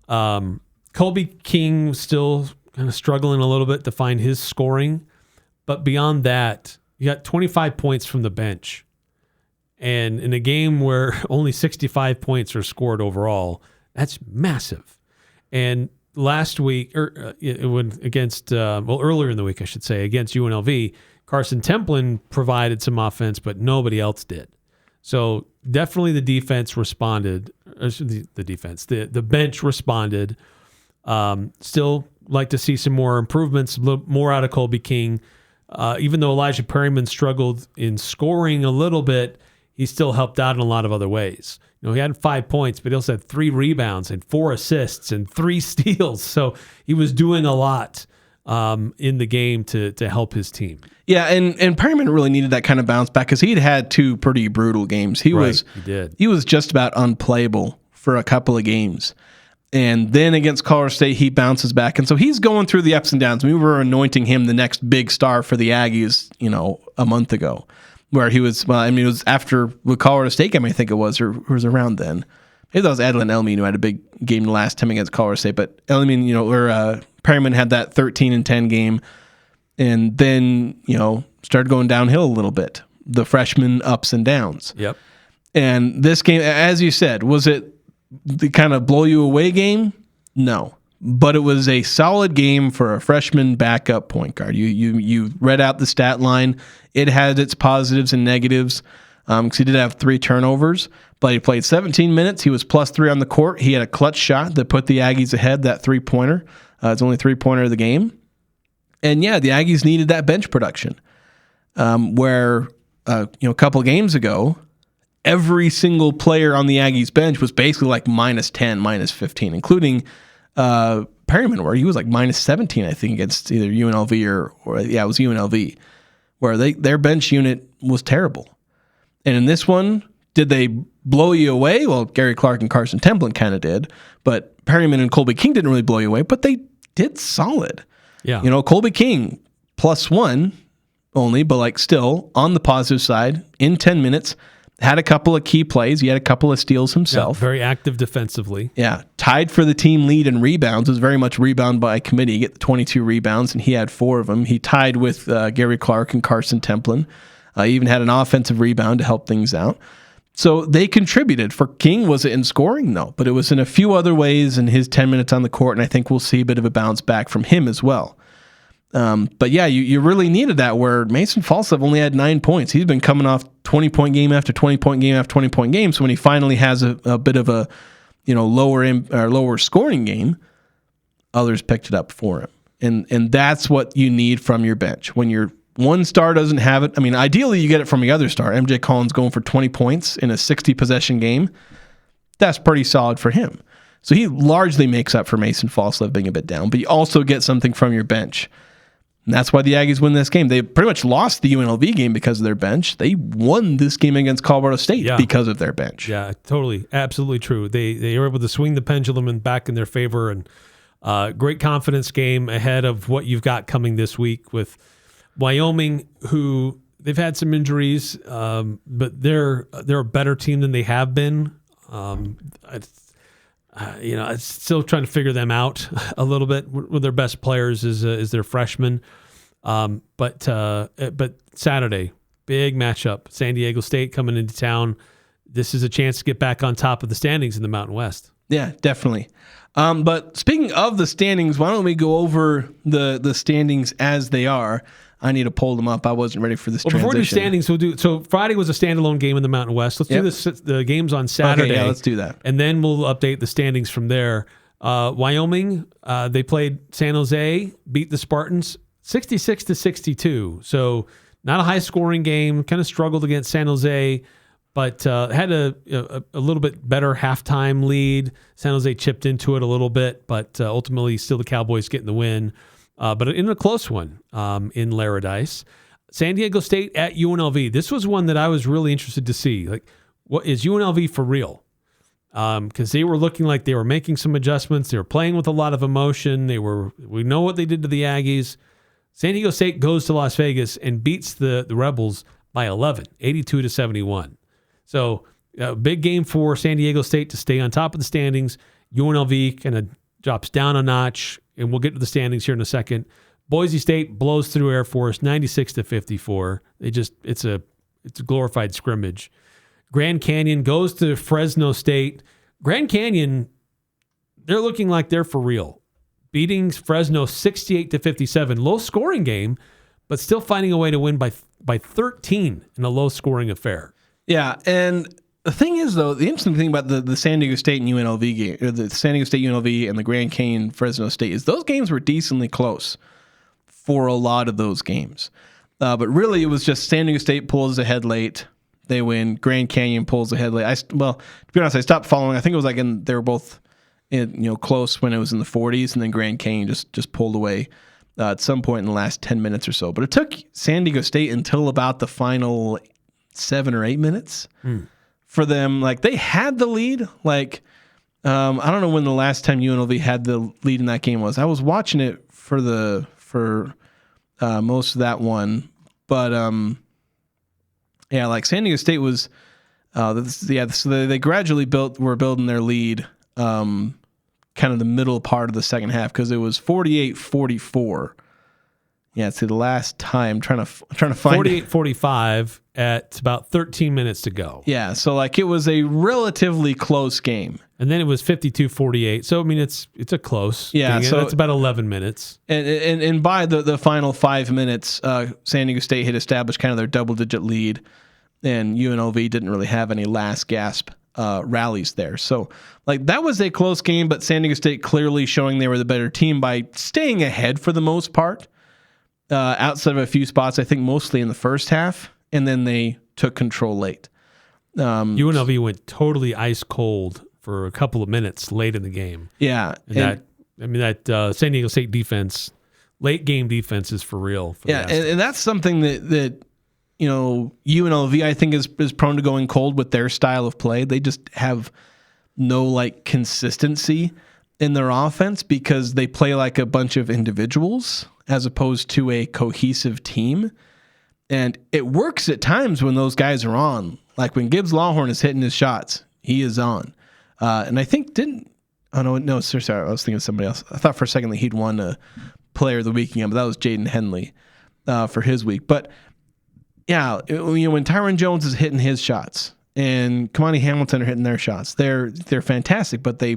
Speaker 5: Colby King was still kind of struggling a little bit to find his scoring, but beyond that, you got 25 points from the bench. And in a game where only 65 points are scored overall, that's massive. And last week, earlier in the week, I should say, against UNLV, Carson Templin provided some offense, but nobody else did. So definitely the defense responded. The bench responded. Still like to see some more improvements, a little more out of Colby King. Even though Elijah Perryman struggled in scoring a little bit, he still helped out in a lot of other ways. He had 5 points, but he also had 3 rebounds and 4 assists and 3 steals. So he was doing a lot in the game to help his team.
Speaker 4: Yeah, and Perryman really needed that kind of bounce back because he'd had 2 pretty brutal games. He was just about unplayable for a couple of games. And then against Colorado State, he bounces back. And so he's going through the ups and downs. We were anointing him the next big star for the Aggies, a month ago, where he was, it was after the Colorado State game, I think it was, or it was around then. Maybe that was Adlin Elmi who had a big game the last time against Colorado State. But Elmi, Perryman had that 13-10 game. And then, started going downhill a little bit. The freshman ups and downs.
Speaker 5: Yep.
Speaker 4: And this game, as you said, was it the kind of blow you away game? No. But it was a solid game for a freshman backup point guard. You read out the stat line. It had its positives and negatives because he did have 3 turnovers, but he played 17 minutes. He was +3 on the court. He had a clutch shot that put the Aggies ahead, that 3-pointer. It's only 3-pointer of the game. And the Aggies needed that bench production where, a couple games ago, every single player on the Aggies bench was basically like -10, -15, including Perryman, where he was like -17, I think, against either UNLV or it was UNLV, where their bench unit was terrible. And in this one, did they blow you away? Well, Gary Clark and Carson Templin kind of did, but Perryman and Colby King didn't really blow you away, but they did solid.
Speaker 5: Yeah.
Speaker 4: Colby King +1 only, but like still on the positive side in 10 minutes, had a couple of key plays. He had a couple of steals himself.
Speaker 5: Yeah, very active defensively.
Speaker 4: Yeah. Tied for the team lead in rebounds. It was very much rebound by committee. You get the 22 rebounds, and he had 4 of them. He tied with Gary Clark and Carson Templin. He even had an offensive rebound to help things out. So they contributed. For King, was it in scoring? No. But it was in a few other ways in his 10 minutes on the court, and I think we'll see a bit of a bounce back from him as well. But yeah, you really needed that, where Mason Falstaff only had 9 points. He's been coming off 20-point game after 20-point game after 20-point game. So when he finally has a bit of a lower scoring game, others picked it up for him. And that's what you need from your bench. When your one star doesn't have it, I mean, ideally you get it from the other star. MJ Collins going for 20 points in a 60-possession game. That's pretty solid for him. So he largely makes up for Mason Falstaff being a bit down, but you also get something from your bench. And that's why the Aggies win this game. They pretty much lost the UNLV game because of their bench. They won this game against Colorado State because of their bench.
Speaker 5: Yeah, totally. Absolutely true. They were able to swing the pendulum and back in their favor, and great confidence game ahead of what you've got coming this week with Wyoming, who they've had some injuries, but they're a better team than they have been. It's still trying to figure them out a little bit. With their best players is their freshmen, but Saturday, big matchup. San Diego State coming into town. This is a chance to get back on top of the standings in the Mountain West.
Speaker 4: Yeah, definitely. But speaking of the standings, why don't we go over the standings as they are? I need to pull them up. I wasn't ready for this transition.
Speaker 5: Before we do standings, so Friday was a standalone game in the Mountain West. Let's do the games on Saturday.
Speaker 4: Okay, yeah, let's do that.
Speaker 5: And then we'll update the standings from there. Wyoming, they played San Jose, beat the Spartans 66-62. So not a high-scoring game. Kind of struggled against San Jose, but had a little bit better halftime lead. San Jose chipped into it a little bit, but ultimately still the Cowboys getting the win. But in a close one in Laradice. San Diego State at UNLV. This was one that I was really interested to see. Like, what is UNLV for real? Because they were looking like they were making some adjustments. They were playing with a lot of emotion. We know what they did to the Aggies. San Diego State goes to Las Vegas and beats the Rebels by 11, 82-71. So a big game for San Diego State to stay on top of the standings. UNLV kind of drops down a notch, and we'll get to the standings here in a second. Boise State blows through Air Force 96-54. It's a glorified scrimmage. Grand Canyon goes to Fresno State. Grand Canyon, they're looking like they're for real. Beating Fresno 68-57. Low scoring game, but still finding a way to win by 13 in a low scoring affair.
Speaker 4: Yeah, and the thing is, though, the interesting thing about the San Diego State and UNLV game, or the San Diego State UNLV and the Grand Canyon Fresno State, is those games were decently close for a lot of those games. But really, it was just San Diego State pulls ahead late, they win. Grand Canyon pulls ahead late. To be honest, I stopped following. I think it was like they were both close when it was in the 40s, and then Grand Canyon just pulled away at some point in the last 10 minutes or so. But it took San Diego State until about the final 7 or 8 minutes. For them, like, they had the lead. Like, I don't know when the last time UNLV had the lead in that game was. I was watching it for most of that one, but like San Diego State was, so they gradually were building their lead, kind of the middle part of the second half, because it was 48-44. Yeah, it's the last time trying to find
Speaker 5: 48-45 at about 13 minutes to go.
Speaker 4: Yeah, so like it was a relatively close game.
Speaker 5: And then it was 52-48. So I mean it's a close.
Speaker 4: Yeah,
Speaker 5: thing.
Speaker 4: so
Speaker 5: that's about 11 minutes.
Speaker 4: And by the final 5 minutes, San Diego State had established kind of their double-digit lead, and UNLV didn't really have any last gasp rallies there. So like that was a close game, but San Diego State clearly showing they were the better team by staying ahead for the most part. Outside of a few spots, I think mostly in the first half, and then they took control late.
Speaker 5: UNLV went totally ice cold for a couple of minutes late in the game.
Speaker 4: Yeah.
Speaker 5: That San Diego State defense, late game defense is for real.
Speaker 4: And that's something that UNLV, I think, is prone to going cold with their style of play. They just have no consistency in their offense because they play like a bunch of individuals as opposed to a cohesive team. And it works at times when those guys are on. Like when Gibbs Lawhorn is hitting his shots, he is on. And I think sorry, I was thinking of somebody else. I thought for a second that he'd won a Player of the Week again, but that was Jaden Henley for his week. But yeah, when Tyron Jones is hitting his shots and Kamani Hamilton are hitting their shots, they're fantastic. But they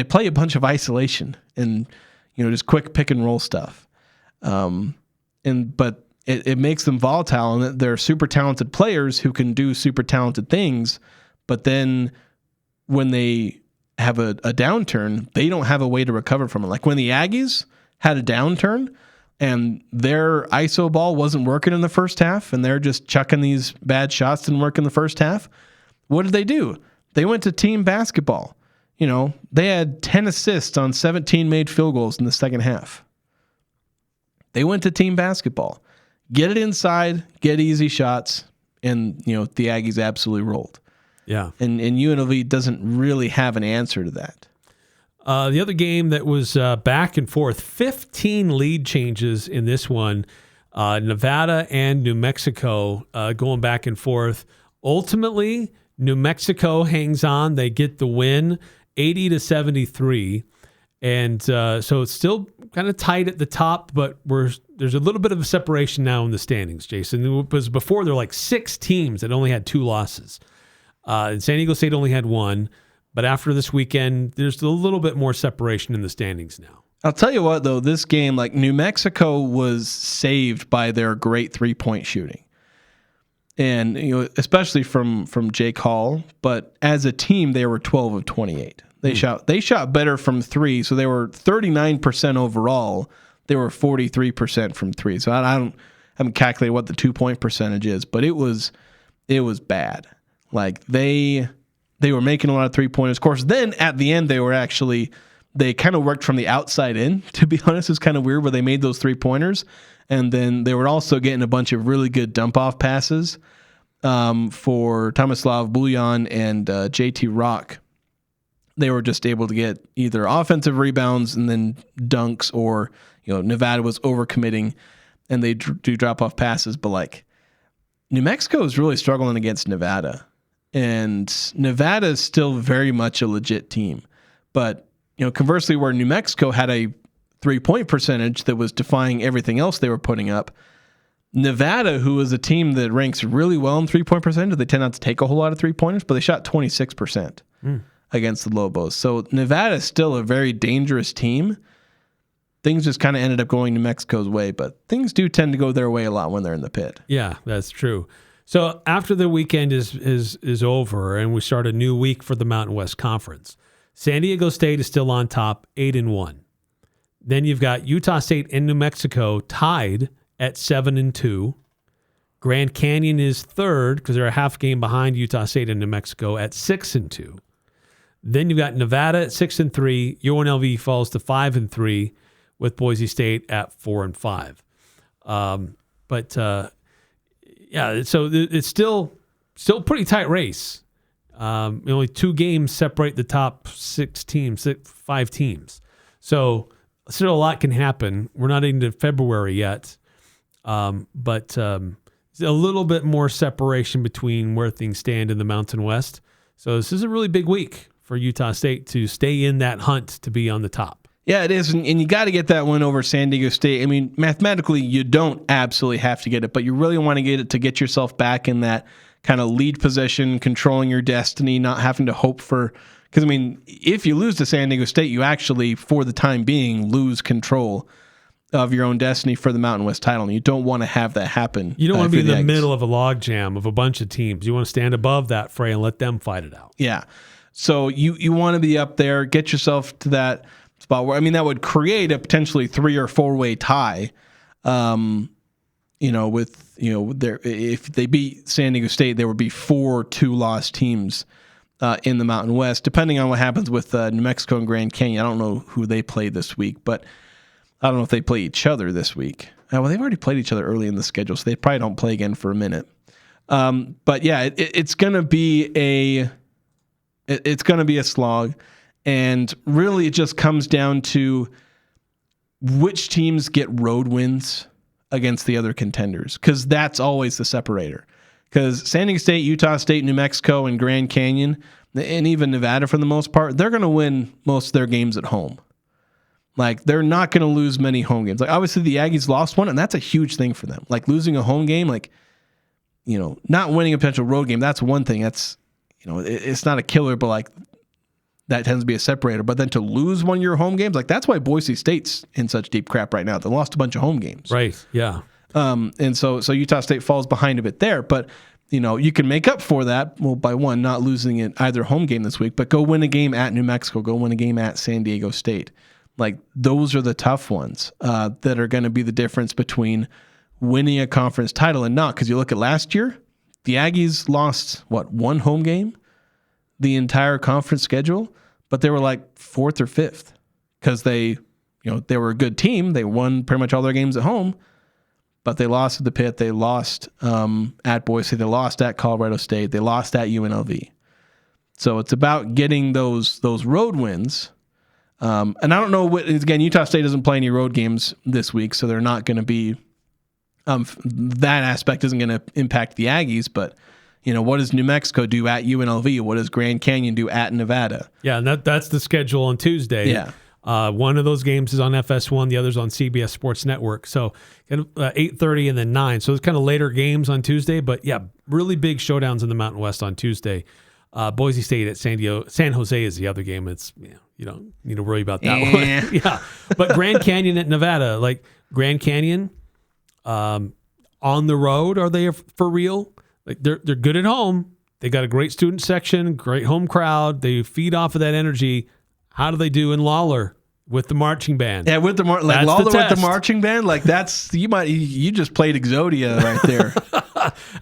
Speaker 4: play a bunch of isolation and just quick pick and roll stuff. But it makes them volatile, and they're super talented players who can do super talented things. But then when they have a downturn, they don't have a way to recover from it. Like when the Aggies had a downturn and their ISO ball wasn't working in the first half and they're just chucking these bad shots didn't work in the first half, what did they do? They went to team basketball. They had 10 assists on 17 made field goals in the second half. They went to team basketball. Get it inside, get easy shots, and the Aggies absolutely rolled.
Speaker 5: Yeah.
Speaker 4: And UNLV doesn't really have an answer to that.
Speaker 5: The other game that was back and forth, 15 lead changes in this one. Nevada and New Mexico going back and forth. Ultimately, New Mexico hangs on. They get the win, 80-73. And so it's still kind of tight at the top, but there's a little bit of a separation now in the standings, Jason. It was before there were like 6 teams that only had 2 losses. And San Diego State only had 1. But after this weekend, there's a little bit more separation in the standings now.
Speaker 4: I'll tell you what, though, this game, New Mexico was saved by their great 3-point shooting. And, especially from Jake Hall. But as a team, they were 12 of 28. They shot better from 3, so they were 39% overall. They were 43% from 3. So I haven't calculated what the 2-point percentage is, but it was bad. They were making a lot of 3-pointers. Of course, then at the end they kind of worked from the outside in. To be honest, it's kind of weird where they made those 3-pointers, and then they were also getting a bunch of really good dump off passes for Tomislav Buljan and JT Rock. They were just able to get either offensive rebounds and then dunks, or Nevada was overcommitting and they do drop off passes. But New Mexico is really struggling against Nevada, and Nevada is still very much a legit team. But conversely, where New Mexico had a 3-point percentage that was defying everything else they were putting up, Nevada, who is a team that ranks really well in 3-point percentage, they tend not to take a whole lot of 3-pointers, but they shot 26%. Against the Lobos. So Nevada is still a very dangerous team. Things just kind of ended up going New Mexico's way, but things do tend to go their way a lot when they're in the pit.
Speaker 5: Yeah, that's true. So after the weekend is over and we start a new week for the Mountain West Conference, San Diego State is still on top, 8-1. Then you've got Utah State and New Mexico tied at 7-2. Grand Canyon is third because they're a half game behind Utah State and New Mexico at 6-2. Then you've got Nevada at 6-3. UNLV falls to 5-3 with Boise State at 4-5. So it's still pretty tight race. Only 2 games separate the top 5 teams. So still a lot can happen. We're not into February yet, but a little bit more separation between where things stand in the Mountain West. So this is a really big week for Utah State to stay in that hunt to be on the top.
Speaker 4: Yeah, it is, and you got to get that win over San Diego State. I mean, mathematically, you don't absolutely have to get it, but you really want to get it to get yourself back in that kind of lead position, controlling your destiny, not having to hope for... Because, if you lose to San Diego State, you actually, for the time being, lose control of your own destiny for the Mountain West title, and you don't want to have that happen.
Speaker 5: You don't want to be in the middle of a logjam of a bunch of teams. You want to stand above that fray and let them fight it out.
Speaker 4: Yeah. So you want to be up there, get yourself to that spot where, that would create a potentially 3 or 4 way tie. if they beat San Diego State, there would be 4 2-loss teams in the Mountain West, depending on what happens with New Mexico and Grand Canyon. I don't know who they play this week, but I don't know if they play each other this week. Well, they've already played each other early in the schedule, so they probably don't play again for a minute. But yeah, it's going to be a slog, and really it just comes down to which teams get road wins against the other contenders, because that's always the separator. Because San Diego State, Utah State, New Mexico, and Grand Canyon, and even Nevada for the most part, they're going to win most of their games at home. Like, they're not going to lose many home games. Like, obviously the Aggies lost one, and that's a huge thing for them. Like, losing a home game, not winning a potential road game, that's one thing. That's, it's not a killer, but like, that tends to be a separator. But then to lose one of your home games, like, that's why Boise State's in such deep crap right now. They lost a bunch of home games.
Speaker 5: Right, yeah.
Speaker 4: And so Utah State falls behind a bit there. But, you can make up for that, by one, not losing it either home game this week, but go win a game at New Mexico, go win a game at San Diego State. Like, those are the tough ones that are going to be the difference between winning a conference title and not. Because you look at last year, the Aggies lost, one home game the entire conference schedule, but they were like 4th or 5th because they were a good team. They won pretty much all their games at home, but they lost at the Pit. They lost at Boise. They lost at Colorado State. They lost at UNLV. So it's about getting those road wins. And I don't know again, Utah State doesn't play any road games this week, so they're not going to be, that aspect isn't going to impact the Aggies, but what does New Mexico do at UNLV? What does Grand Canyon do at Nevada?
Speaker 5: Yeah, and that's the schedule on Tuesday.
Speaker 4: Yeah.
Speaker 5: One of those games is on FS1, the other's on CBS Sports Network. So 8:30 and then 9. So it's kind of later games on Tuesday, but yeah, really big showdowns in the Mountain West on Tuesday. Boise State at San Jose is the other game. It's you don't need to worry about that one. Yeah, but Grand Canyon at Nevada, like Grand Canyon, on the road, are they for real? Like they're good at home. They got a great student section, great home crowd. They feed off of that energy. How do they do in Lawler with the marching band?
Speaker 4: Yeah, with Lawler with the marching band, like that's you just played Exodia right there.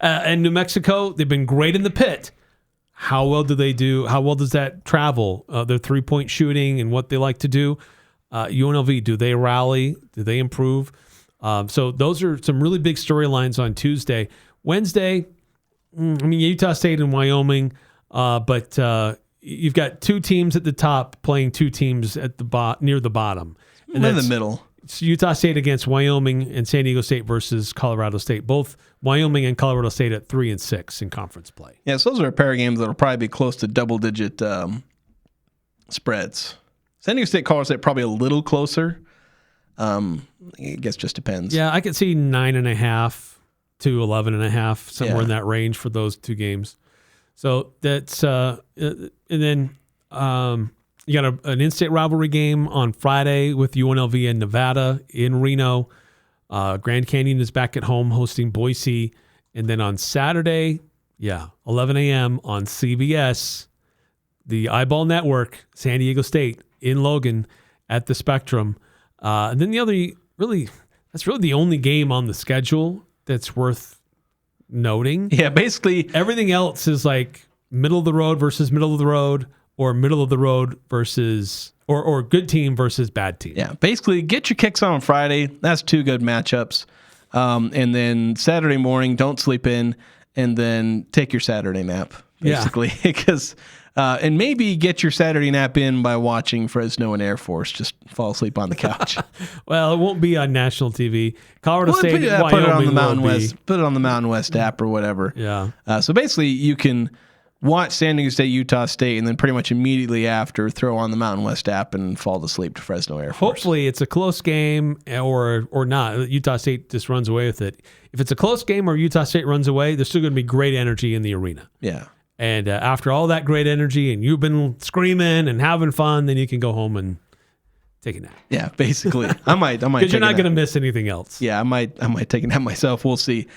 Speaker 5: And New Mexico, they've been great in the Pit. How well do they do? How well does that travel? Their 3-point shooting and what they like to do. UNLV, do they rally? Do they improve? So those are some really big storylines on Tuesday. Wednesday, Utah State and Wyoming, but you've got 2 teams at the top playing 2 teams at the near the bottom.
Speaker 4: And in the middle.
Speaker 5: It's Utah State against Wyoming and San Diego State versus Colorado State. Both Wyoming and Colorado State at 3 and 6 in conference play.
Speaker 4: Yeah, so those are a pair of games that will probably be close to double-digit spreads. San Diego State, Colorado State probably a little closer. I guess just depends.
Speaker 5: Yeah, I could see 9.5 to 11.5, somewhere in that range for those 2 games. So that's and then you got an in-state rivalry game on Friday with UNLV and Nevada in Reno. Grand Canyon is back at home hosting Boise. And then on Saturday, 11 a.m. on CBS, the Eyeball Network, San Diego State in Logan at the Spectrum. And then that's really the only game on the schedule that's worth noting.
Speaker 4: Yeah, basically
Speaker 5: everything else is like middle of the road versus middle of the road, or middle of the road versus or good team versus bad team.
Speaker 4: Yeah, basically get your kicks on Friday. That's 2 good matchups. And then Saturday morning, don't sleep in, and then take your Saturday nap, basically. Because and maybe get your Saturday nap in by watching Fresno and Air Force. Just fall asleep on the couch.
Speaker 5: Well, it won't be on national TV. Colorado State, Wyoming,
Speaker 4: put it on the Mountain West. Put it on the Mountain West app or whatever.
Speaker 5: Yeah.
Speaker 4: So basically, you can watch San Diego State, Utah State, and then pretty much immediately after throw on the Mountain West app and fall asleep to Fresno Air Force.
Speaker 5: Hopefully it's a close game or not. Utah State just runs away with it. If it's a close game or Utah State runs away, there's still going to be great energy in the arena.
Speaker 4: Yeah.
Speaker 5: And after all that great energy and you've been screaming and having fun, then you can go home and take a nap.
Speaker 4: Yeah, basically. I might.
Speaker 5: Because you're not going to miss anything else.
Speaker 4: Yeah, I might take a nap myself. We'll see.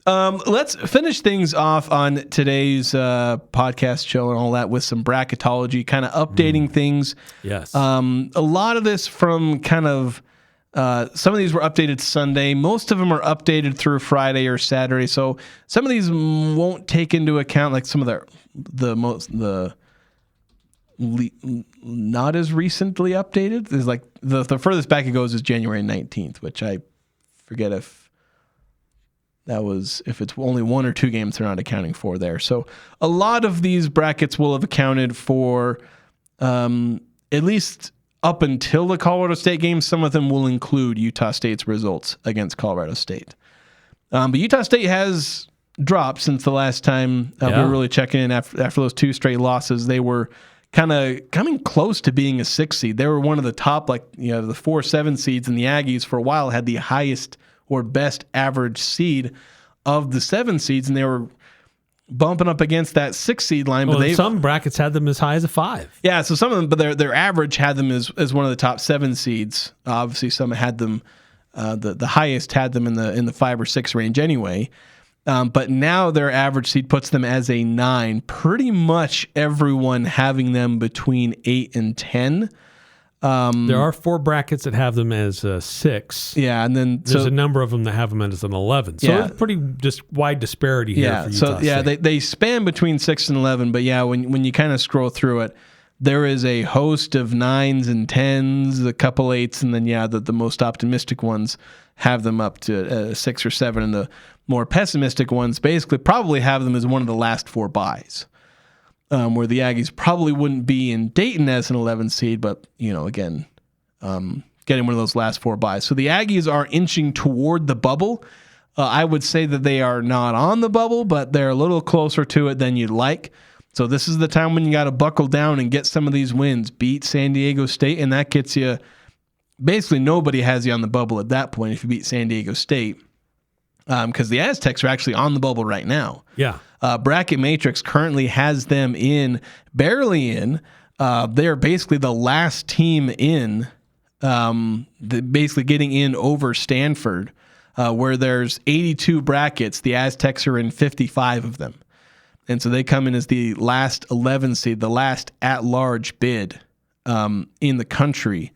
Speaker 4: Let's finish things off on today's podcast show and all that with some bracketology, kind of updating things.
Speaker 5: Yes.
Speaker 4: A lot of this from kind of Some of these were updated Sunday. Most of them are updated through Friday or Saturday. So some of these won't take into account like some of the not as recently updated. There's like the furthest back it goes is January 19th, which I forget if it's only 1 or 2 games they're not accounting for there. So a lot of these brackets will have accounted for at least up until the Colorado State game. Some of them will include Utah State's results against Colorado State. But Utah State has dropped since the last time we were really checking in after those 2 straight losses. They were kind of coming close to being a 6 seed. They were one of the top, the 4-7 seeds, and the Aggies for a while had the highest or best average seed of the 7 seeds, and they were bumping up against that 6 seed line.
Speaker 5: Well, but some brackets had them as high as a 5.
Speaker 4: Yeah, so some of them, but their average had them as one of the top 7 seeds. Obviously, some had them, the highest had them in the 5 or 6 range anyway. But now their average seed puts them as a 9. Pretty much everyone having them between 8 and 10.
Speaker 5: There are 4 brackets that have them as a 6.
Speaker 4: Yeah, and then
Speaker 5: there's a number of them that have them as an 11. So it's pretty just wide disparity here for Utah State.
Speaker 4: They span between 6 and 11. But yeah, when you kind of scroll through it, there is a host of 9s and 10s, a couple 8s, and then the most optimistic ones have them up to 6 or 7, and the more pessimistic ones basically probably have them as one of the last 4 byes. Where the Aggies probably wouldn't be in Dayton as an 11 seed, but, again, getting one of those last 4 byes. So the Aggies are inching toward the bubble. I would say that they are not on the bubble, but they're a little closer to it than you'd like. So this is the time when you got to buckle down and get some of these wins. Beat San Diego State, and that gets you – basically nobody has you on the bubble at that point if you beat San Diego State, because the Aztecs are actually on the bubble right now.
Speaker 5: Yeah.
Speaker 4: Bracket Matrix currently has them barely in. They're basically the last team in, basically getting in over Stanford, where there's 82 brackets. The Aztecs are in 55 of them. And so they come in as the last 11 seed, the last at-large bid in the country.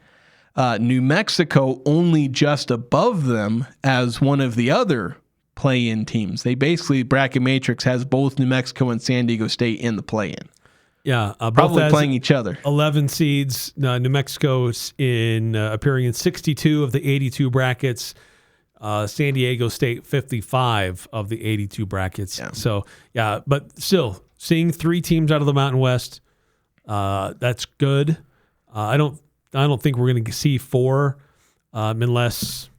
Speaker 4: New Mexico only just above them as one of the other play-in teams. They basically, Bracket Matrix has both New Mexico and San Diego State in the play-in.
Speaker 5: Yeah,
Speaker 4: probably playing each other.
Speaker 5: 11 seeds. New Mexico is appearing in 62 of the 82 brackets. San Diego State 55 of the 82 brackets. Yeah. So but still seeing 3 teams out of the Mountain West, that's good. I don't think we're going to see 4 unless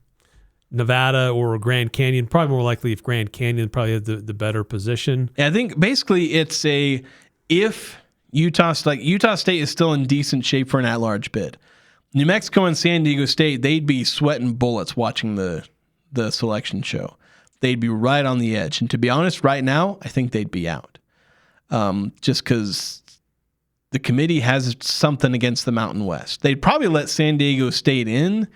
Speaker 5: Nevada or Grand Canyon. Probably more likely if Grand Canyon probably had the better position.
Speaker 4: Yeah, I think basically it's if Utah State is still in decent shape for an at-large bid. New Mexico and San Diego State, they'd be sweating bullets watching the selection show. They'd be right on the edge. And to be honest, right now, I think they'd be out. Just because the committee has something against the Mountain West. They'd probably let San Diego State in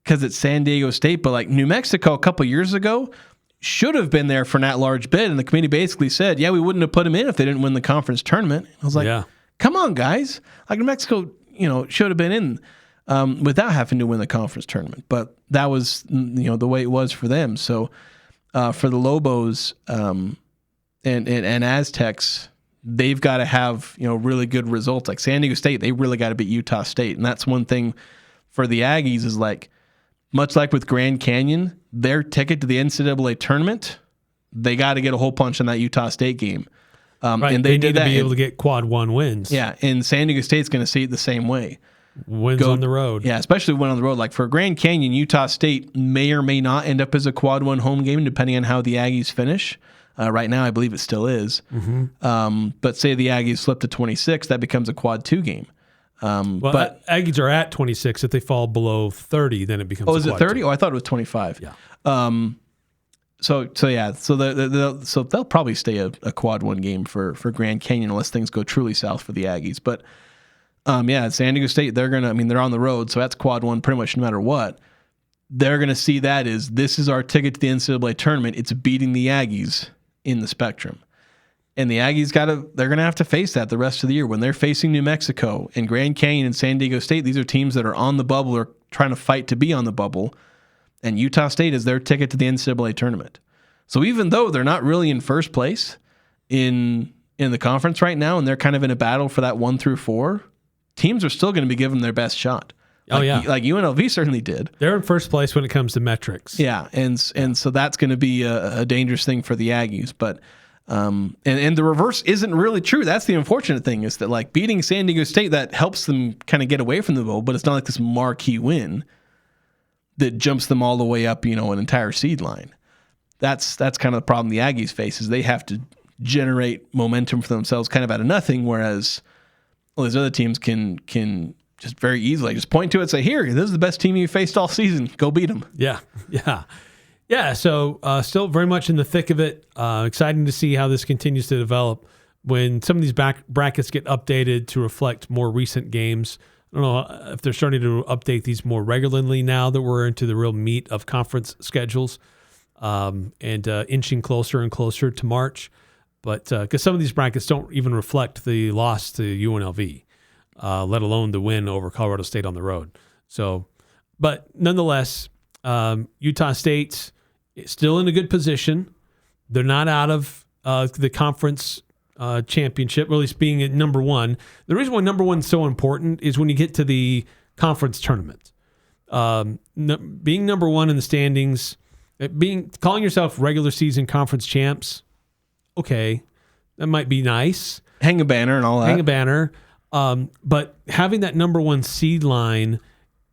Speaker 4: because it's San Diego State, but New Mexico a couple years ago should have been there for an at-large bid, and the committee basically said, we wouldn't have put them in if they didn't win the conference tournament. I was like, come on, guys. New Mexico, should have been in without having to win the conference tournament, but that was, the way it was for them. So for the Lobos and Aztecs, they've got to have, really good results. Like San Diego State, they really got to beat Utah State. And that's one thing for the Aggies is much like with Grand Canyon, their ticket to the NCAA tournament, they got to get a hole punch in that Utah State game.
Speaker 5: Right. And they need to be able to get quad 1 wins.
Speaker 4: Yeah. And San Diego State's going to see it the same way.
Speaker 5: Wins on the road.
Speaker 4: Yeah, especially win on the road. Like for Grand Canyon, Utah State may or may not end up as a quad 1 home game, depending on how the Aggies finish. Right now, I believe it still is. Mm-hmm. But say the Aggies slip to 26, that becomes a quad 2 game.
Speaker 5: But Aggies are at 26. If they fall below 30, then it becomes.
Speaker 4: Oh, is it 30? Oh, I thought it was 25.
Speaker 5: Yeah.
Speaker 4: So they'll probably stay a quad 1 game for Grand Canyon unless things go truly south for the Aggies. But San Diego State, they're on the road, so that's quad 1 pretty much no matter what. They're gonna see that as this is our ticket to the NCAA tournament. It's beating the Aggies in the Spectrum. And the Aggies they're going to have to face that the rest of the year when they're facing New Mexico and Grand Canyon and San Diego State. These are teams that are on the bubble or trying to fight to be on the bubble, and Utah State is their ticket to the NCAA tournament. So even though they're not really in first place in the conference right now, and they're kind of in a battle for that 1 through 4, teams are still going to be giving their best shot. Like UNLV certainly did.
Speaker 5: They're in first place when it comes to metrics.
Speaker 4: Yeah, and so that's going to be a dangerous thing for the Aggies. But and the reverse isn't really true. That's the unfortunate thing, is that like beating San Diego State, that helps them kind of get away from the bowl, but it's not like this marquee win that jumps them all the way up, an entire seed line. That's kind of the problem the Aggies face, is they have to generate momentum for themselves kind of out of nothing, whereas all these other teams can just very easily just point to it and say, here, this is the best team you faced all season. Go beat them.
Speaker 5: Yeah. So still very much in the thick of it. Exciting to see how this continues to develop when some of these brackets get updated to reflect more recent games. I don't know if they're starting to update these more regularly now that we're into the real meat of conference schedules, and inching closer and closer to March. But because some of these brackets don't even reflect the loss to UNLV, let alone the win over Colorado State on the road. So, but nonetheless, Utah State is still in a good position. They're not out of the conference championship, or at least being at number one. The reason why number one is so important is when you get to the conference tournament. Being number one in the standings, calling yourself regular season conference champs, okay, that might be nice.
Speaker 4: Hang a banner and all that.
Speaker 5: Hang a banner. But having that number one seed line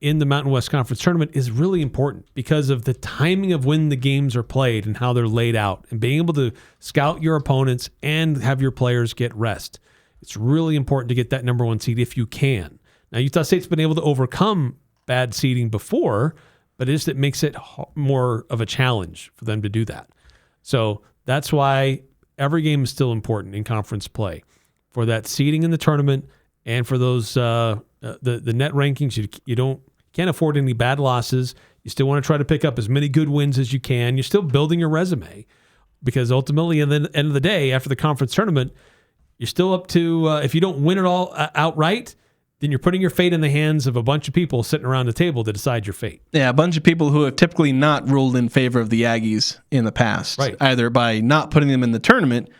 Speaker 5: in the Mountain West Conference tournament is really important because of the timing of when the games are played and how they're laid out, and being able to scout your opponents and have your players get rest. It's really important to get that number one seed if you can. Now, Utah State's been able to overcome bad seeding before, but it makes it more of a challenge for them to do that. So that's why every game is still important in conference play, for that seeding in the tournament and for those the net rankings. You can't afford any bad losses. You still want to try to pick up as many good wins as you can. You're still building your resume, because ultimately, at the end of the day, after the conference tournament, you're still up to, if you don't win it all outright, then you're putting your fate in the hands of a bunch of people sitting around the table to decide your fate.
Speaker 4: Yeah, a bunch of people who have typically not ruled in favor of the Aggies in the past,
Speaker 5: right,
Speaker 4: either by not putting them in the tournament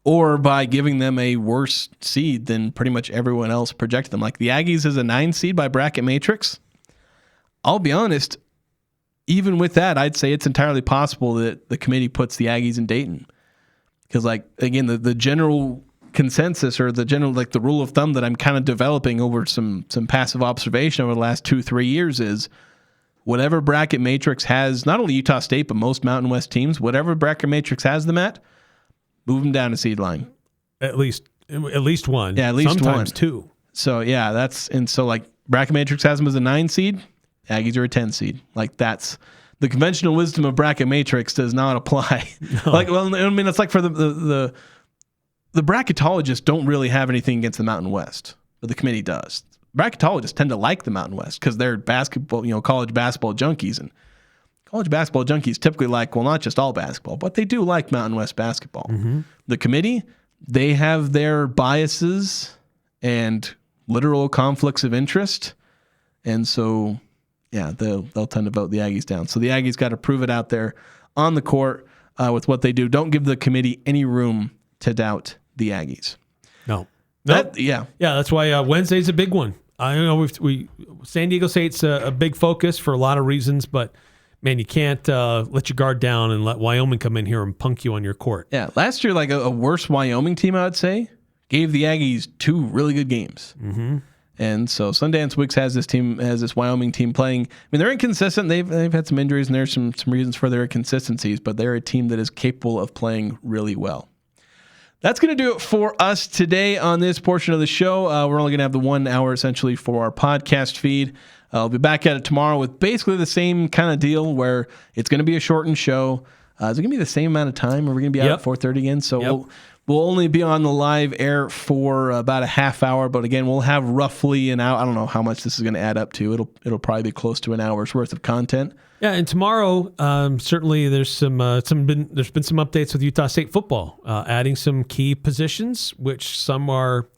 Speaker 4: or by giving them a worse seed than pretty much everyone else projected them. Like the Aggies is a 9 seed by bracket matrix. I'll be honest, even with that, I'd say it's entirely possible that the committee puts the Aggies in Dayton. Because, like, again, the general consensus, or the general, like, the rule of thumb that I'm kind of developing over some passive observation over the last 2-3 years is whatever bracket matrix has, not only Utah State, but most Mountain West teams, whatever bracket matrix has them at, move them down a seed line.
Speaker 5: At least one.
Speaker 4: Yeah, at least
Speaker 5: sometimes
Speaker 4: one.
Speaker 5: 2.
Speaker 4: So, yeah, so like bracket matrix has them as a 9 seed. Aggies are a 10 seed. Like, that's the conventional wisdom of bracket matrix does not apply.
Speaker 5: No.
Speaker 4: Like, well, I mean, it's like for the bracketologists don't really have anything against the Mountain West, but the committee does. Bracketologists tend to like the Mountain West because they're basketball, college basketball junkies, and college basketball junkies typically like, well, not just all basketball, but they do like Mountain West basketball. Mm-hmm. The committee, they have their biases and literal conflicts of interest, and so, yeah, they'll tend to vote the Aggies down. So the Aggies got to prove it out there on the court with what they do. Don't give the committee any room to doubt the Aggies.
Speaker 5: No.
Speaker 4: Yeah.
Speaker 5: That's why Wednesday's a big one. I know San Diego State's a big focus for a lot of reasons, but man, you can't let your guard down and let Wyoming come in here and punk you on your court.
Speaker 4: Yeah, last year, like a worse Wyoming team, I would say, gave the Aggies 2 really good games. Mm-hmm. And so Sundance Wicks has this Wyoming team playing. I mean, they're inconsistent. They've had some injuries, and there's some reasons for their inconsistencies, but they're a team that is capable of playing really well. That's going to do it for us today on this portion of the show. We're only going to have the 1 hour essentially for our podcast feed. I'll be back at it tomorrow with basically the same kind of deal, where it's going to be a shortened show. Is it going to be the same amount of time, or we're going to be out at 4:30 again? So we'll only be on the live air for about a half hour, but again, we'll have roughly an hour. I don't know how much this is going to add up to. It'll probably be close to an hour's worth of content.
Speaker 5: Yeah, and tomorrow, certainly there's there's been some updates with Utah State football, adding some key positions, which some are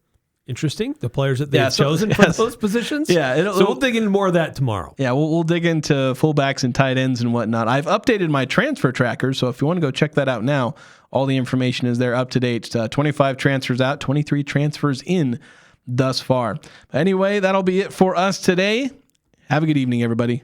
Speaker 5: interesting. The players that they've chosen for those positions.
Speaker 4: Yeah.
Speaker 5: So we'll dig into more of that tomorrow.
Speaker 4: Yeah, we'll dig into fullbacks and tight ends and whatnot. I've updated my transfer tracker, so if you want to go check that out now, all the information is there up to date. 25 transfers out, 23 transfers in thus far. Anyway, that'll be it for us today. Have a good evening, everybody.